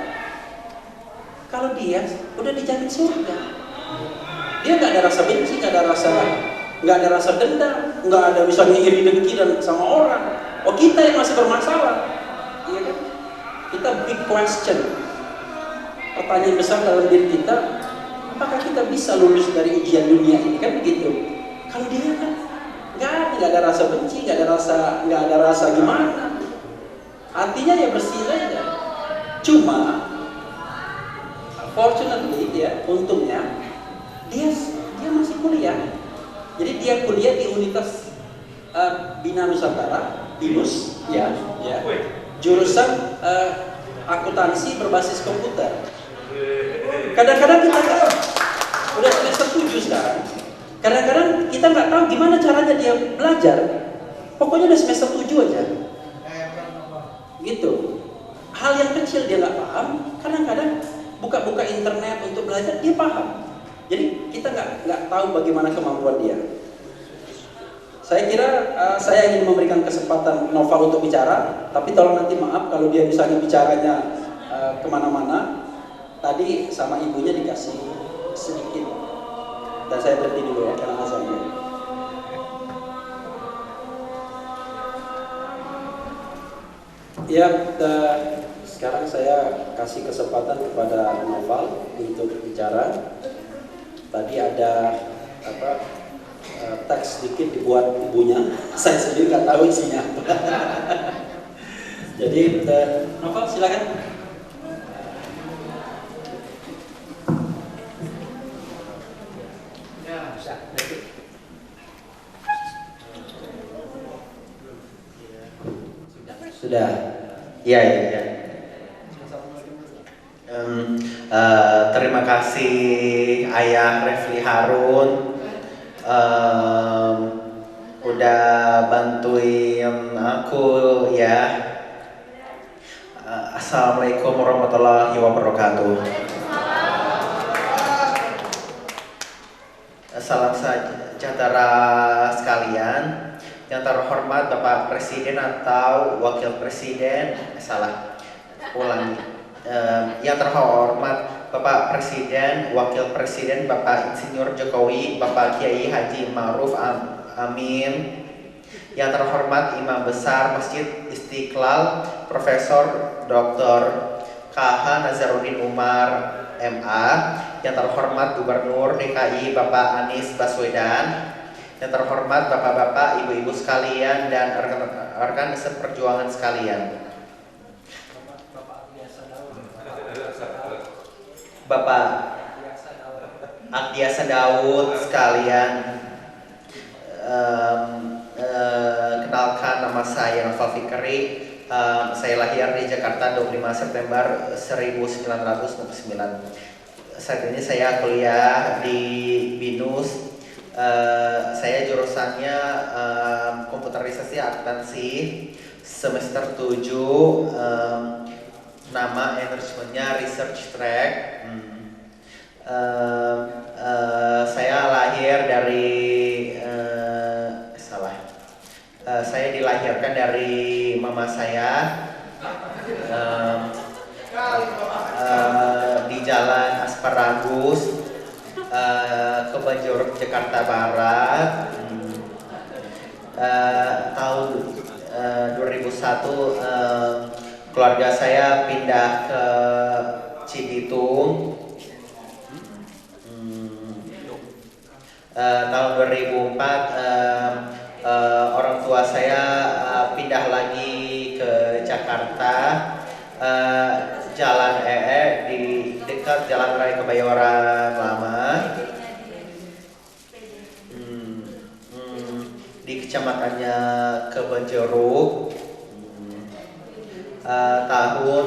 Kalau dia udah dijamin surga, dia nggak ada rasa benci, nggak ada rasa dendam, nggak ada misalnya iri dengki dan sama orang. Oh, kita yang masih bermasalah, iya kan? Kita big question, pertanyaan besar dalam diri kita. apakah kita bisa lulus dari ujian dunia ini, kan begitu. Kalau dia kan nggak ada rasa benci, nggak ada rasa gimana, hatinya ya bersih saja. Cuma fortunately untungnya dia masih kuliah. Jadi dia kuliah di Universitas Bina Nusantara, BINUS, jurusan akuntansi berbasis komputer. Kadang-kadang kita udah semester 7 sekarang. Kadang-kadang kita nggak tahu gimana caranya dia belajar. Pokoknya udah semester 7 aja. Gitu. Hal yang kecil dia nggak paham. Kadang-kadang buka-buka internet untuk belajar dia paham. Jadi kita nggak tahu bagaimana kemampuan dia. Saya kira saya ingin memberikan kesempatan Noval untuk bicara, tapi tolong nanti maaf kalau dia misalnya bicaranya kemana-mana. Tadi sama ibunya dikasih sedikit, dan saya berhenti dulu ya karena azannya. Ya, sekarang saya kasih kesempatan kepada Noval untuk bicara. Tadi ada teks sedikit dibuat ibunya, saya sendiri nggak tahu isinya apa. Jadi Noval silakan. Sudah. Iya. Terima kasih Ayah Refli Harun udah bantuin aku ya. Assalamualaikum warahmatullahi wabarakatuh. Salam sejahtera sekalian. Yang terhormat Bapak Presiden atau Wakil Presiden, yang terhormat Bapak Presiden, Wakil Presiden Bapak Insinyur Jokowi, Bapak Kiai Haji Ma'ruf Amin. Yang terhormat Imam Besar Masjid Istiqlal Profesor Dr. KH Nazaruddin Umar MA. Yang terhormat Gubernur DKI Bapak Anies Baswedan. Yang terhormat bapak-bapak, ibu-ibu sekalian, dan rekan seperjuangan sekalian. Bapak Akdiasa Daud sekalian, kenalkan nama saya Noval Fikri. Saya lahir di Jakarta 25 September 1999. Saat ini saya kuliah di BINUS. Saya jurusannya komputerisasi akuntansi semester 7, nama manajemennya research track. Saya lahir dari saya dilahirkan dari mama saya di Jalan Asparagus, Kebanjur, Jakarta Barat. Tahun 2001 keluarga saya pindah ke Cibitung. Tahun 2004 orang tua saya pindah lagi ke Jakarta, Jalan di dekat Jalan Raya Kebayoran Lama, di kecamatannya Kebenjeruk. Tahun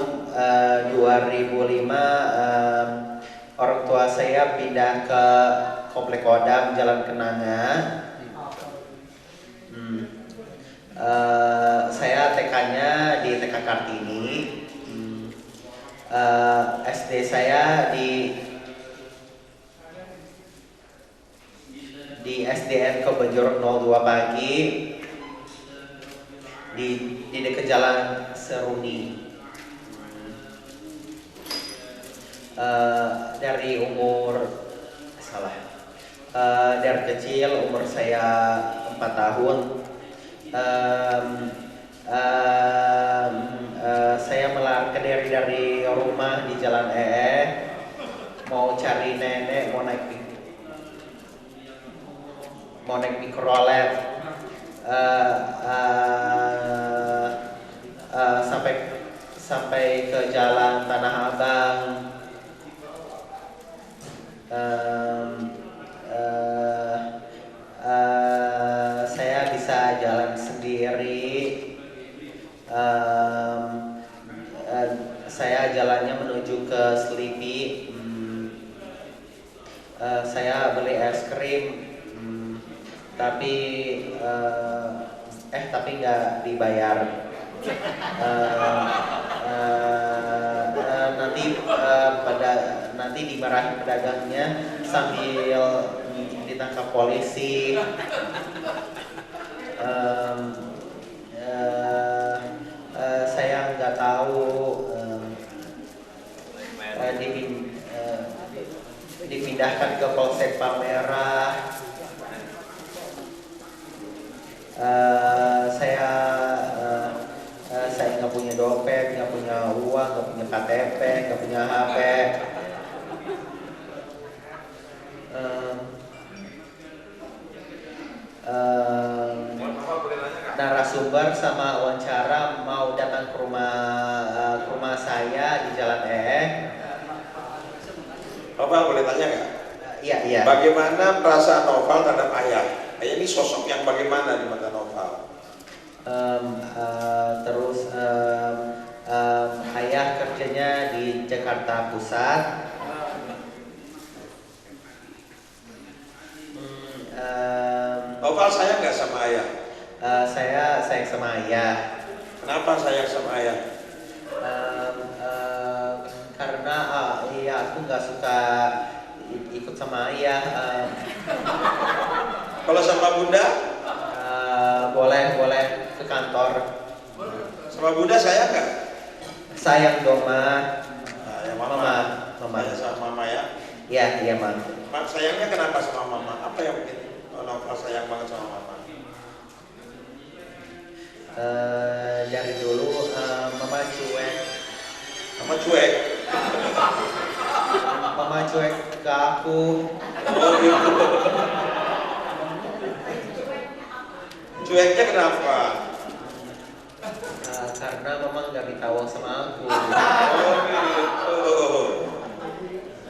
2005 orang tua saya pindah ke Komplek Kodam Jalan Kenanga. Saya TK-nya di TK Kartini. SD saya di SDN Kebenjuruk 02 Pagi di dekat Jalan Seruni. Dari kecil umur saya 4 tahun. Saya melarikan diri dari rumah di Jalan mau cari nenek, mau naik mikrolet, sampai ke jalan Tanah Abang. Saya bisa jalan sendiri. Saya jalannya menuju ke Sleepy. Saya beli es krim, tapi nggak dibayar. Nanti dimarahin pedagangnya sambil ditangkap polisi. Saya nggak tahu dipindahkan ke Polsek Palmerah. Saya nggak punya dompet, nggak punya uang, nggak punya KTP, nggak punya HP. Narasumber sama wawancara mau datang ke rumah saya di Jalan Noval boleh tanya nggak? Iya. Bagaimana perasaan Noval terhadap ayah? Ayah ini sosok yang bagaimana di mata Noval? Ayah kerjanya di Jakarta Pusat. Noval sayang nggak sama ayah? Saya sayang sama ayah. Kenapa sayang sama ayah? Karena aku nggak suka ikut sama ayah. Kalau sama bunda? Boleh ke kantor. Sama bunda sayang nggak? Sayang dong, Ma. Ya, mama. Sayang sama mama ya? Iya, Ma. Sayangnya kenapa sama mama? Apa yang bikin Noval sayang banget sama mama? Dari dulu mama cuek. Mama cuek? Mama cuek ke aku. Oh gitu. Cueknya kenapa? Karena mama nggak ditawang sama aku. Oh gitu.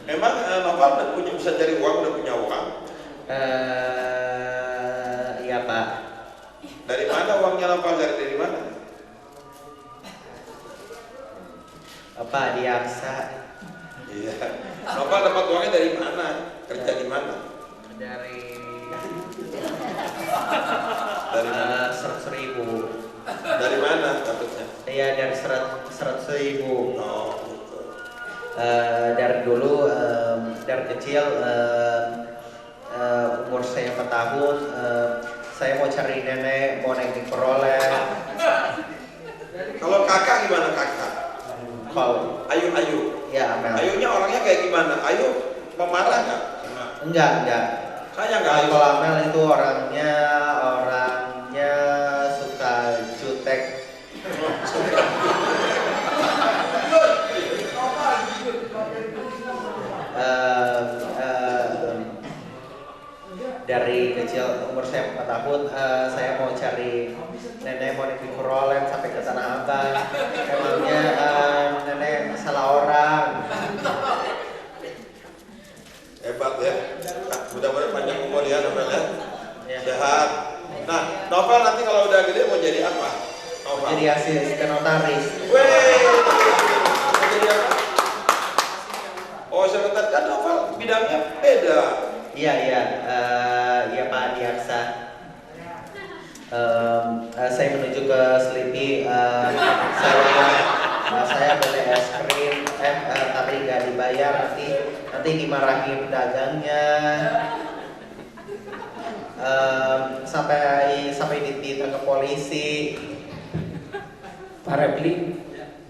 Emang Noval bisa cari uang, udah punya uang? Iya, Pak. Dari mana uangnya Noval, dari mana? Pak Diaksa. Iya. Noval dapat uangnya dari mana? Kerja di mana? Dari mana? 100.000. Dari mana dapatnya? Iya, dari 100.000. Oh gitu. Dari dulu, dari kecil, umur saya 4 tahun, saya mau cari nenek, mau naik mikrolet. Kalau kakak gimana kakak? Kalau Ayu. Ya, Amel. Ayunya orangnya kayak gimana? Ayu pemarah nggak? Enggak. Sayang nggak Ayu? Kalau Amel itu orangnya suka jutek. Dari kecil, umur saya 4 tahun, saya mau cari nenek, mau naik mikrolet sampai ke Tanah Abang. Emangnya nenek salah orang. Hebat ya. Mudah-mudahan panjang umur ya Novel ya. Sehat. Nah, Novel nanti kalau udah gede mau jadi apa? Novel. Jadi asisten notaris. Wey. Mau jadi apa? Oh, sebentar kan Novel bidangnya beda. Iya Pak Diaksa. Saya menuju ke Sleepy. Saya beli es krim, tapi nggak dibayar, nanti dimarahin pedagangnya. Sampai ditangkap polisi. Pak Repli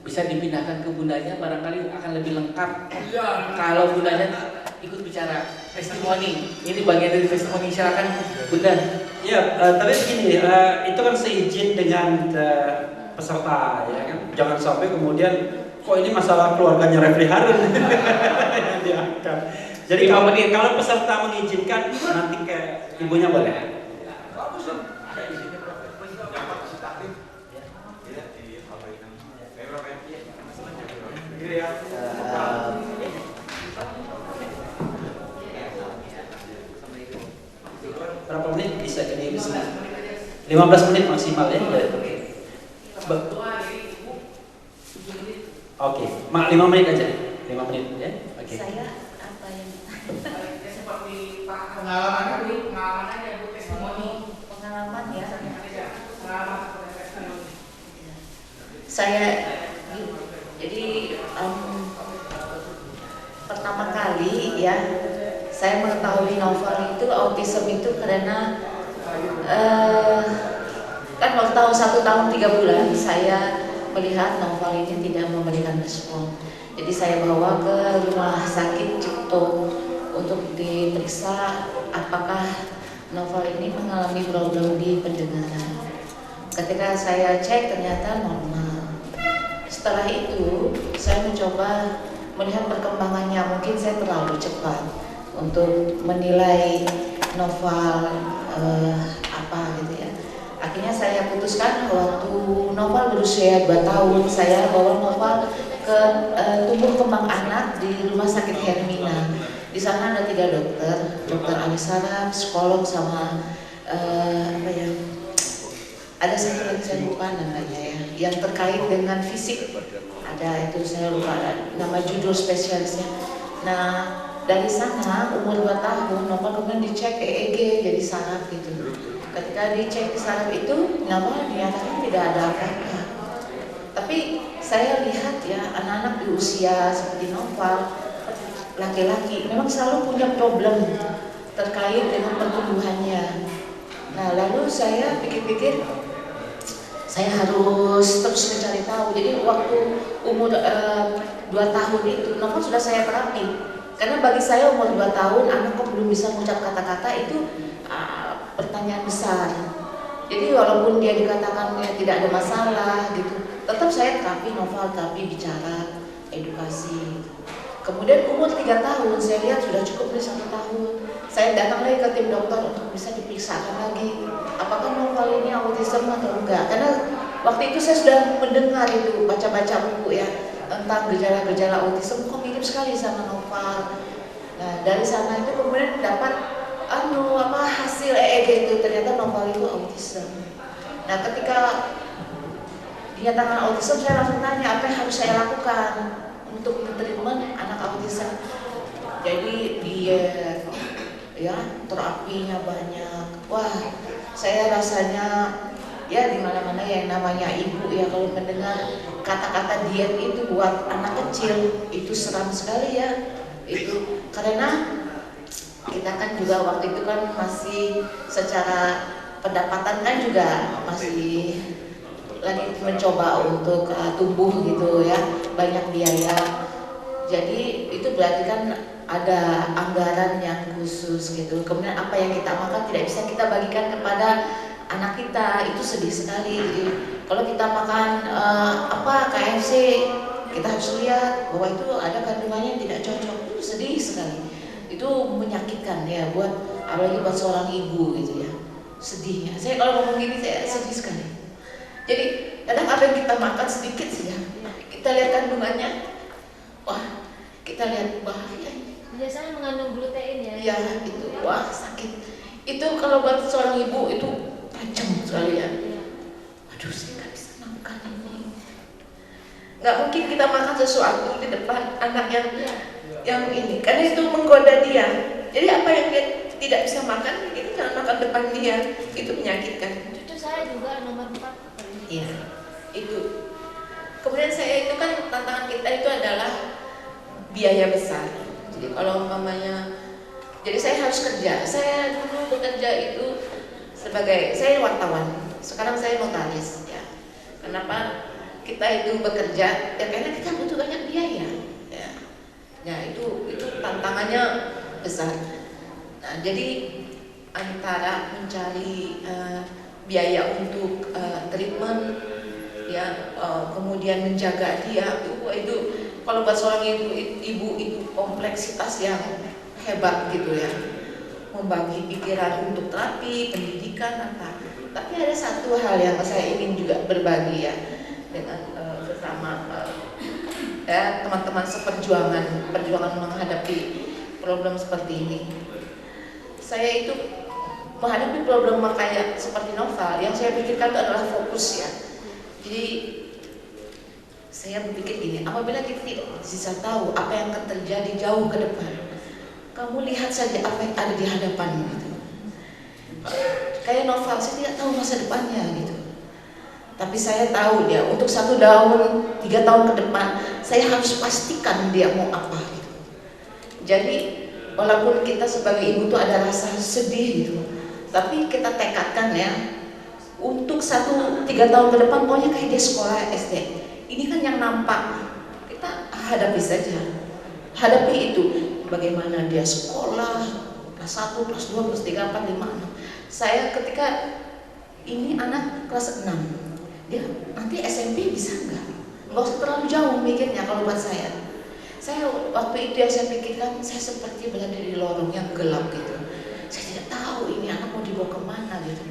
bisa dipindahkan ke bundanya, barangkali akan lebih lengkap kalau bundanya ikut bicara testimoni. Ini bagian dari testimoni, silakan Bunda. Ya, tapi begini, itu kan seizin dengan peserta, ya kan. Jangan sampai kemudian kok ini masalah keluarganya Refli Harun yang Silakan. Jadi kalau peserta mengizinkan nanti ke ibunya boleh. Berapa menit bisa jadi di sini? 15 menit maksimal ya. Oke, mak 5 menit aja. 5 menit ya. Oke. Saya apa yang Seperti pengalamannya Bu, testimoni. pengalaman ya? Pengalaman testimoni. Saya jadi pertama kali ya saya mengetahui Noval itu autism itu karena kan waktu tahun 1 tahun 3 bulan saya melihat Noval ini tidak memberikan respon. Jadi saya bawa ke rumah sakit Cipto untuk diperiksa apakah Noval ini mengalami problem di pendengaran. Ketika saya cek ternyata normal. Setelah itu saya mencoba melihat perkembangannya, mungkin saya terlalu cepat untuk menilai Noval apa gitu ya. Akhirnya saya putuskan waktu Noval berusia 2 tahun saya bawa Noval ke tumbuh kembang anak di Rumah Sakit Hermina. Di sana ada 3 dokter, Dokter Alisara, psikolog sama apa ya? Ada satu lagi saya lupa namanya ya, yang terkait dengan fisik. Ada itu saya lupa nama judul spesialisnya. Nah dari sana umur 2 tahun Noval kemudian dicek EEG jadi saraf gitu. Ketika dicek saraf itu Noval dinyatakan tidak ada apa-apa. Tapi saya lihat ya anak-anak di usia seperti Noval, laki-laki memang selalu punya problem terkait dengan pertumbuhannya. Nah lalu saya pikir-pikir saya harus terus mencari tahu. Jadi waktu umur 2 tahun itu Noval sudah saya terapi. Karena bagi saya umur 2 tahun anak kok belum bisa mengucap kata-kata itu pertanyaan besar. Jadi walaupun dia dikatakan ya, tidak ada masalah gitu, tetap saya terapi Noval, terapi bicara, edukasi. Kemudian umur 3 tahun saya lihat sudah cukup dari 1 tahun. Saya datang lagi ke tim dokter untuk bisa diperiksakan lagi apakah Noval ini autism atau enggak. Karena waktu itu saya sudah mendengar itu, baca-baca buku ya tentang gejala-gejala autism, kok mirip sekali sama Noval. Nah dari sana itu kemudian dapat hasil EEG itu ternyata Noval itu autism. Nah ketika dinyatakan autism saya langsung tanya apa yang harus saya lakukan untuk treatment anak autism. Jadi diet ya, terapinya banyak. Wah saya rasanya ya di mana-mana yang namanya ibu ya kalau mendengar kata-kata diet itu buat anak kecil itu seram sekali ya. Itu karena kita kan juga waktu itu kan masih secara pendapatan kan juga masih lagi mencoba untuk tumbuh gitu ya, banyak biaya. Jadi itu berarti kan ada anggaran yang khusus gitu. Kemudian apa yang kita makan tidak bisa kita bagikan kepada anak kita, itu sedih sekali. Jadi kalau kita makan KFC, kita harus lihat bahwa itu ada kandungannya yang tidak cocok. Itu sedih sekali. Itu menyakitkan ya buat apalagi buat seorang ibu gitu ya. Sedihnya. Saya kalau ngomong gini saya sedih sekali. Jadi kadang apa yang kita makan sedikit saja, kita lihat kandungannya, wah kita lihat bahayanya. Biasanya mengandung glutein ya? Iya itu, wah sakit. Itu kalau buat seorang ibu itu tajam sekali ya. Aduh saya nggak bisa makan ini. Nggak mungkin kita makan sesuatu di depan anak yang ini, karena itu menggoda dia. Jadi apa yang dia tidak bisa makan, kita jangan makan depan dia. Itu menyakitkan. Cucu saya juga nomor 4. Iya, itu. Kemudian saya itu kan tantangan kita itu adalah biaya besar. Jadi kalau umpamanya, jadi saya harus kerja. Saya dulu bekerja itu sebagai saya wartawan. Sekarang saya notaris. Ya. Kenapa kita itu bekerja? Ya karena kita butuh banyak biaya. Ya, ya itu tantangannya besar. Nah, jadi antara mencari biaya untuk treatment ya kemudian menjaga dia itu kalau buat seorang ibu itu kompleksitas yang hebat gitu ya, membagi pikiran untuk terapi, pendidikan apa. Tapi ada satu hal yang saya ingin juga berbagi ya dengan sesama ya teman-teman seperjuangan menghadapi problem seperti ini. Saya itu menghadapi problem makanya seperti novel yang saya pikirkan itu adalah fokus ya. Jadi saya berpikir gini, apabila kita tidak bisa tahu apa yang akan terjadi jauh ke depan, kamu lihat saja apa yang ada di hadapan gitu. Kayak novel, saya tidak tahu masa depannya gitu. Tapi saya tahu dia untuk 1 tahun, 3 tahun ke depan, saya harus pastikan dia mau apa gitu. Jadi walaupun kita sebagai ibu tuh ada rasa sedih gitu, tapi kita tekadkan ya untuk 1-3 tahun ke depan pokoknya kayak dia sekolah SD. Ini kan yang nampak, kita hadapi saja, hadapi itu. Bagaimana dia sekolah kelas 1, kelas 2, kelas 3, 4, 5, 6. Saya ketika ini anak kelas 6, dia nanti SMP bisa nggak usah terlalu jauh mikirnya kalau buat saya. Saya waktu itu yang saya pikirkan, saya seperti berada di lorong yang gelap gitu. Saya tidak tahu ini anak mau dibawa kemana gitu.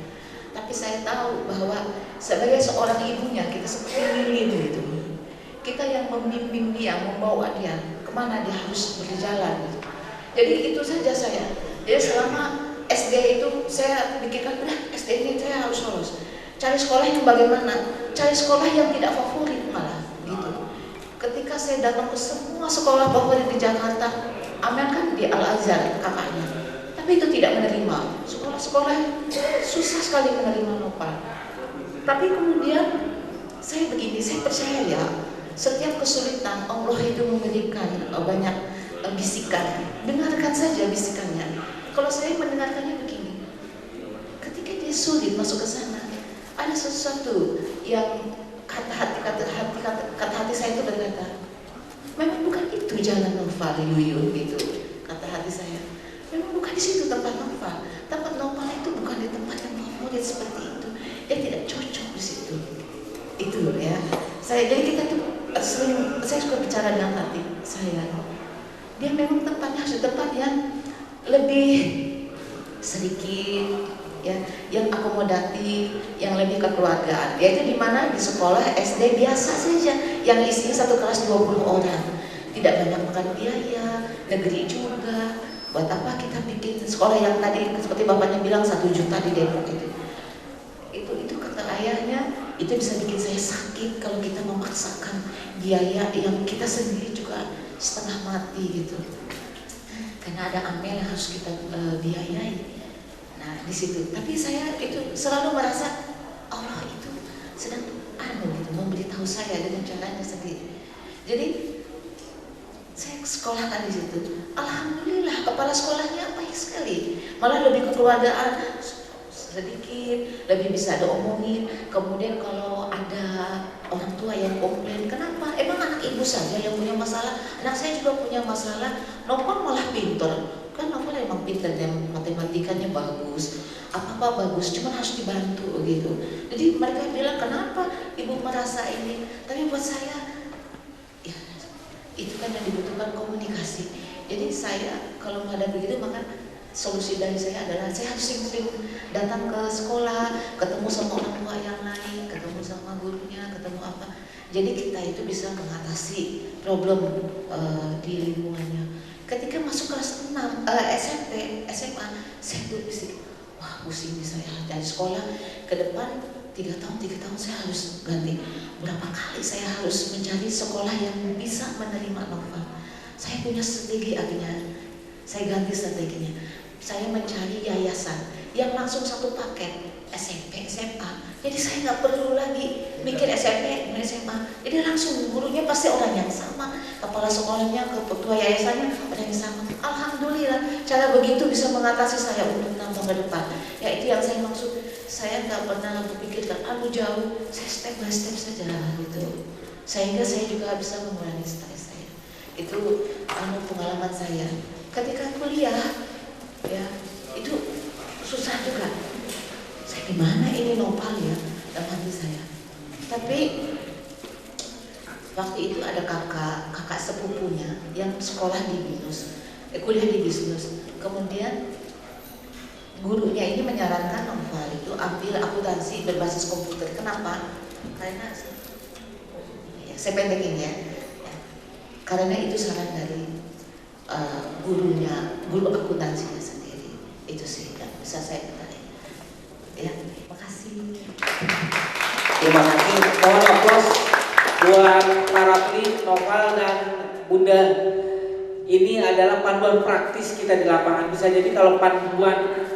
Tapi saya tahu bahwa sebagai seorang ibunya kita seperti lilin gitu. Kita yang membimbing dia, membawa dia kemana dia harus berjalan gitu. Jadi itu saja saya. Jadi selama SD itu saya pikirkan, udah SD ini saya harus lulus. Cari sekolah yang bagaimana? Cari sekolah yang tidak favorit malah gitu. Ketika saya datang ke semua sekolah favorit di Jakarta, Amel kan di Al-Azhar kakaknya, tapi itu tidak menerima. Sekolah-sekolah susah sekali menerima Nopal. Tapi kemudian saya begini, saya percaya ya, setiap kesulitan Allah itu memberikan banyak bisikan. Dengarkan saja bisikannya. Kalau saya mendengarkannya begini, ketika dia sulit masuk ke sana, ada sesuatu yang kata hati saya itu berkata, memang bukan itu jalan Nopal Yuyun gitu. Kata hati saya, memang bukan di situ tempat Nopal. Tempat Nopal itu bukan di tempat yang favorit seperti itu. Dia tidak cocok di situ. Itu ya. Jadi kita tuh sering, saya suka bicara dengan hati saya. Dia memang tempatnya harus tempat yang lebih sedikit ya, yang akomodatif, yang lebih kekeluargaan. Yaitu di mana di sekolah SD biasa saja yang isinya 1 kelas 20 orang. Tidak banyak makan biaya, negeri juga. Buat apa kita bikin sekolah yang tadi seperti bapaknya bilang 1 juta di Depok itu. Itu kata ayahnya, itu bisa bikin saya sakit kalau kita memaksakan biaya yang kita sendiri juga setengah mati gitu. Karena ada Amel yang harus kita biayai. Nah di situ. Tapi saya itu selalu merasa Allah itu sedang gitu, memberitahu saya dengan caranya sendiri. Jadi saya sekolahkan di situ. Alhamdulillah kepala sekolahnya baik sekali. Malah lebih kekeluargaan sedikit, lebih bisa diomongin. Kemudian kalau ada orang tua yang komplain, kenapa? Emang anak ibu saja yang punya masalah? Anak saya juga punya masalah. Nopal malah pintar. Kan Nopal emang pintar, yang matematikanya bagus, apa-apa bagus, cuma harus dibantu gitu. Jadi mereka bilang, kenapa ibu merasa ini? Tapi buat saya, ya itu kan yang dibutuhkan komunikasi. Jadi saya kalau menghadapi begitu, maka solusi dari saya adalah saya harus sering-sering datang ke sekolah, ketemu sama orang tua yang lain, ketemu sama gurunya, ketemu apa. Jadi kita itu bisa mengatasi problem di lingkungannya. Ketika masuk kelas 6, SMP, SMA, saya berpikir, wah pusing nih saya dari sekolah ke depan 3 tahun saya harus ganti. Berapa kali saya harus mencari sekolah yang bisa menerima Nova. Saya punya strategi akhirnya, saya ganti strateginya. Saya mencari yayasan yang langsung satu paket SMP, SMA. Jadi saya nggak perlu lagi mikir SMP, SMA. Jadi langsung gurunya pasti orang yang sama, kepala sekolahnya, ketua yayasannya orang yang sama. Alhamdulillah, cara begitu bisa mengatasi saya untuk nambah ke depan. Ya itu yang saya maksud. Saya nggak pernah berpikirkan jauh. Saya step by step saja gitu. Sehingga saya juga bisa mengurangi stres saya. Itu pengalaman saya. Ketika kuliah, ya itu susah juga. Saya gimana ini Nopal ya dalam hati saya. Tapi Waktu itu ada kakak sepupunya yang sekolah di BINUS, kuliah di BINUS. Kemudian gurunya ini menyarankan Noval itu ambil akuntansi berbasis komputer. Kenapa? Karena ya, saya pendekin ya. Karena itu saran dari guru akuntansinya sendiri. Itu sih yang bisa saya katakan. Ya, terima kasih. Terima kasih. Mohon aplaus buat para Rapli, Noval dan Bunda. Ini adalah panduan praktis kita di lapangan. Bisa jadi kalau panduan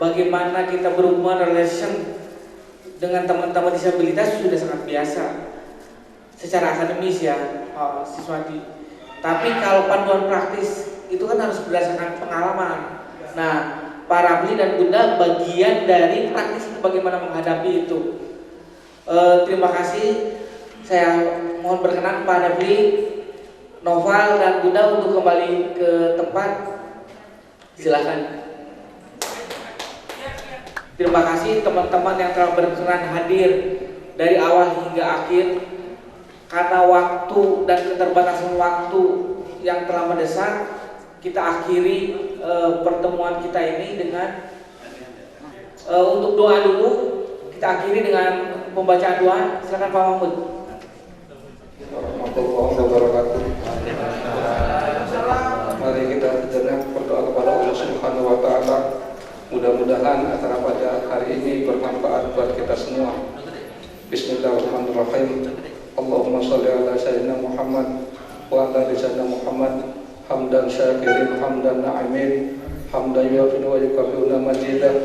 bagaimana kita berhubungan relation dengan teman-teman disabilitas sudah sangat biasa secara akademis ya, Siswati. Tapi kalau panduan praktis itu kan harus berdasarkan pengalaman. Nah, Pak Rapli dan Bunda bagian dari praktis bagaimana menghadapi itu. Terima kasih. Saya mohon berkenan Pak Rapli, Noval dan Bunda untuk kembali ke tempat. Silakan. Terima kasih teman-teman yang telah berkenan hadir dari awal hingga akhir. Karena waktu dan keterbatasan waktu yang telah mendesak, kita akhiri pertemuan kita ini dengan untuk doa dulu. Kita akhiri dengan pembacaan doa. Silakan Pak Mahmud. Warahmatullahi wabarakatuh. Mari kita sejenak berdoa kepada Allah Subhanahu wa taala. Mudah-mudahan acara pada hari ini bermanfaat buat kita semua. Bismillahirrahmanirrahim. Allahumma sholli ala sayyidina Muhammad wa ala ali sayyidina Muhammad hamdan syakirin hamdan na'imin hamdan yuafinu wa yukafi'una majidah.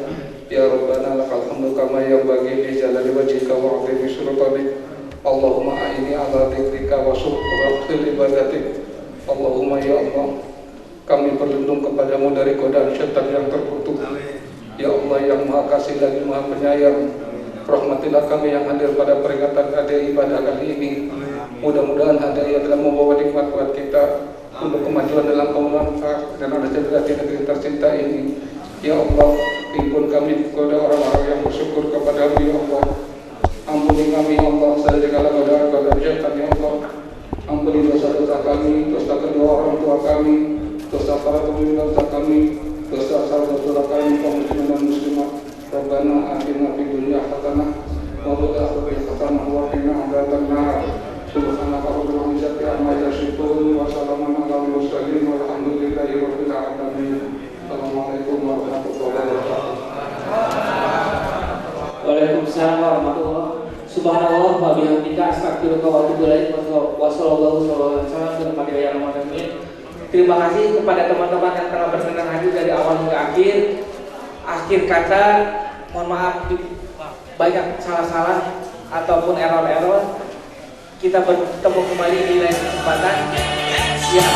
Ya Rabbana lakal hamdu kama yanbaghi li jalali wajhika wa 'azimi sultanik. Allahumma a'inni ala dzikrika wa syukrika ibadatik. Allahumma ya Allah, kami berlindung kepadamu dari godaan syaitan yang terkutuk. Ya Allah yang maha kasih lagi maha penyayang, rahmatilah kami yang hadir pada peringatan hadiah ibadah kali ini. Mudah-mudahan hadiah telah membawa nikmat buat kita untuk kemajuan dalam kemanfaat dan ada di negeri tercinta ini. Ya Allah, himpun kami kepada orang-orang yang bersyukur kepadamu ya Allah. Ampuni kami ya Allah, dari segala godaan syaitan ya Allah. Ampuni dosa-dosa kami, dosa kedua orang tua kami, dosa para pemimpin dosa kami, dosa saudara kami kaum muslimin dan muslimat. Rabbana atina fid dunya hasanah wa fil akhirati hasanah wa qina adzabannar. Subhanaka rabbil izzati amma yasifun wa salamun alal mursalin walhamdulillahi rabbil alamin. Assalamualaikum warahmatullahi wabarakatuh. Waalaikumsalam warahmatullahi wabarakatuh. Subhanallah wa bihamdika astaghfiruka wa atubu ilaik wa sallallahu alaihi wasallam. Terima kasih kepada teman-teman yang telah berkenan hadir dari awal hingga akhir. Akhir kata, mohon maaf banyak salah-salah ataupun error-error. Kita bertemu kembali di lain kesempatan. Ya.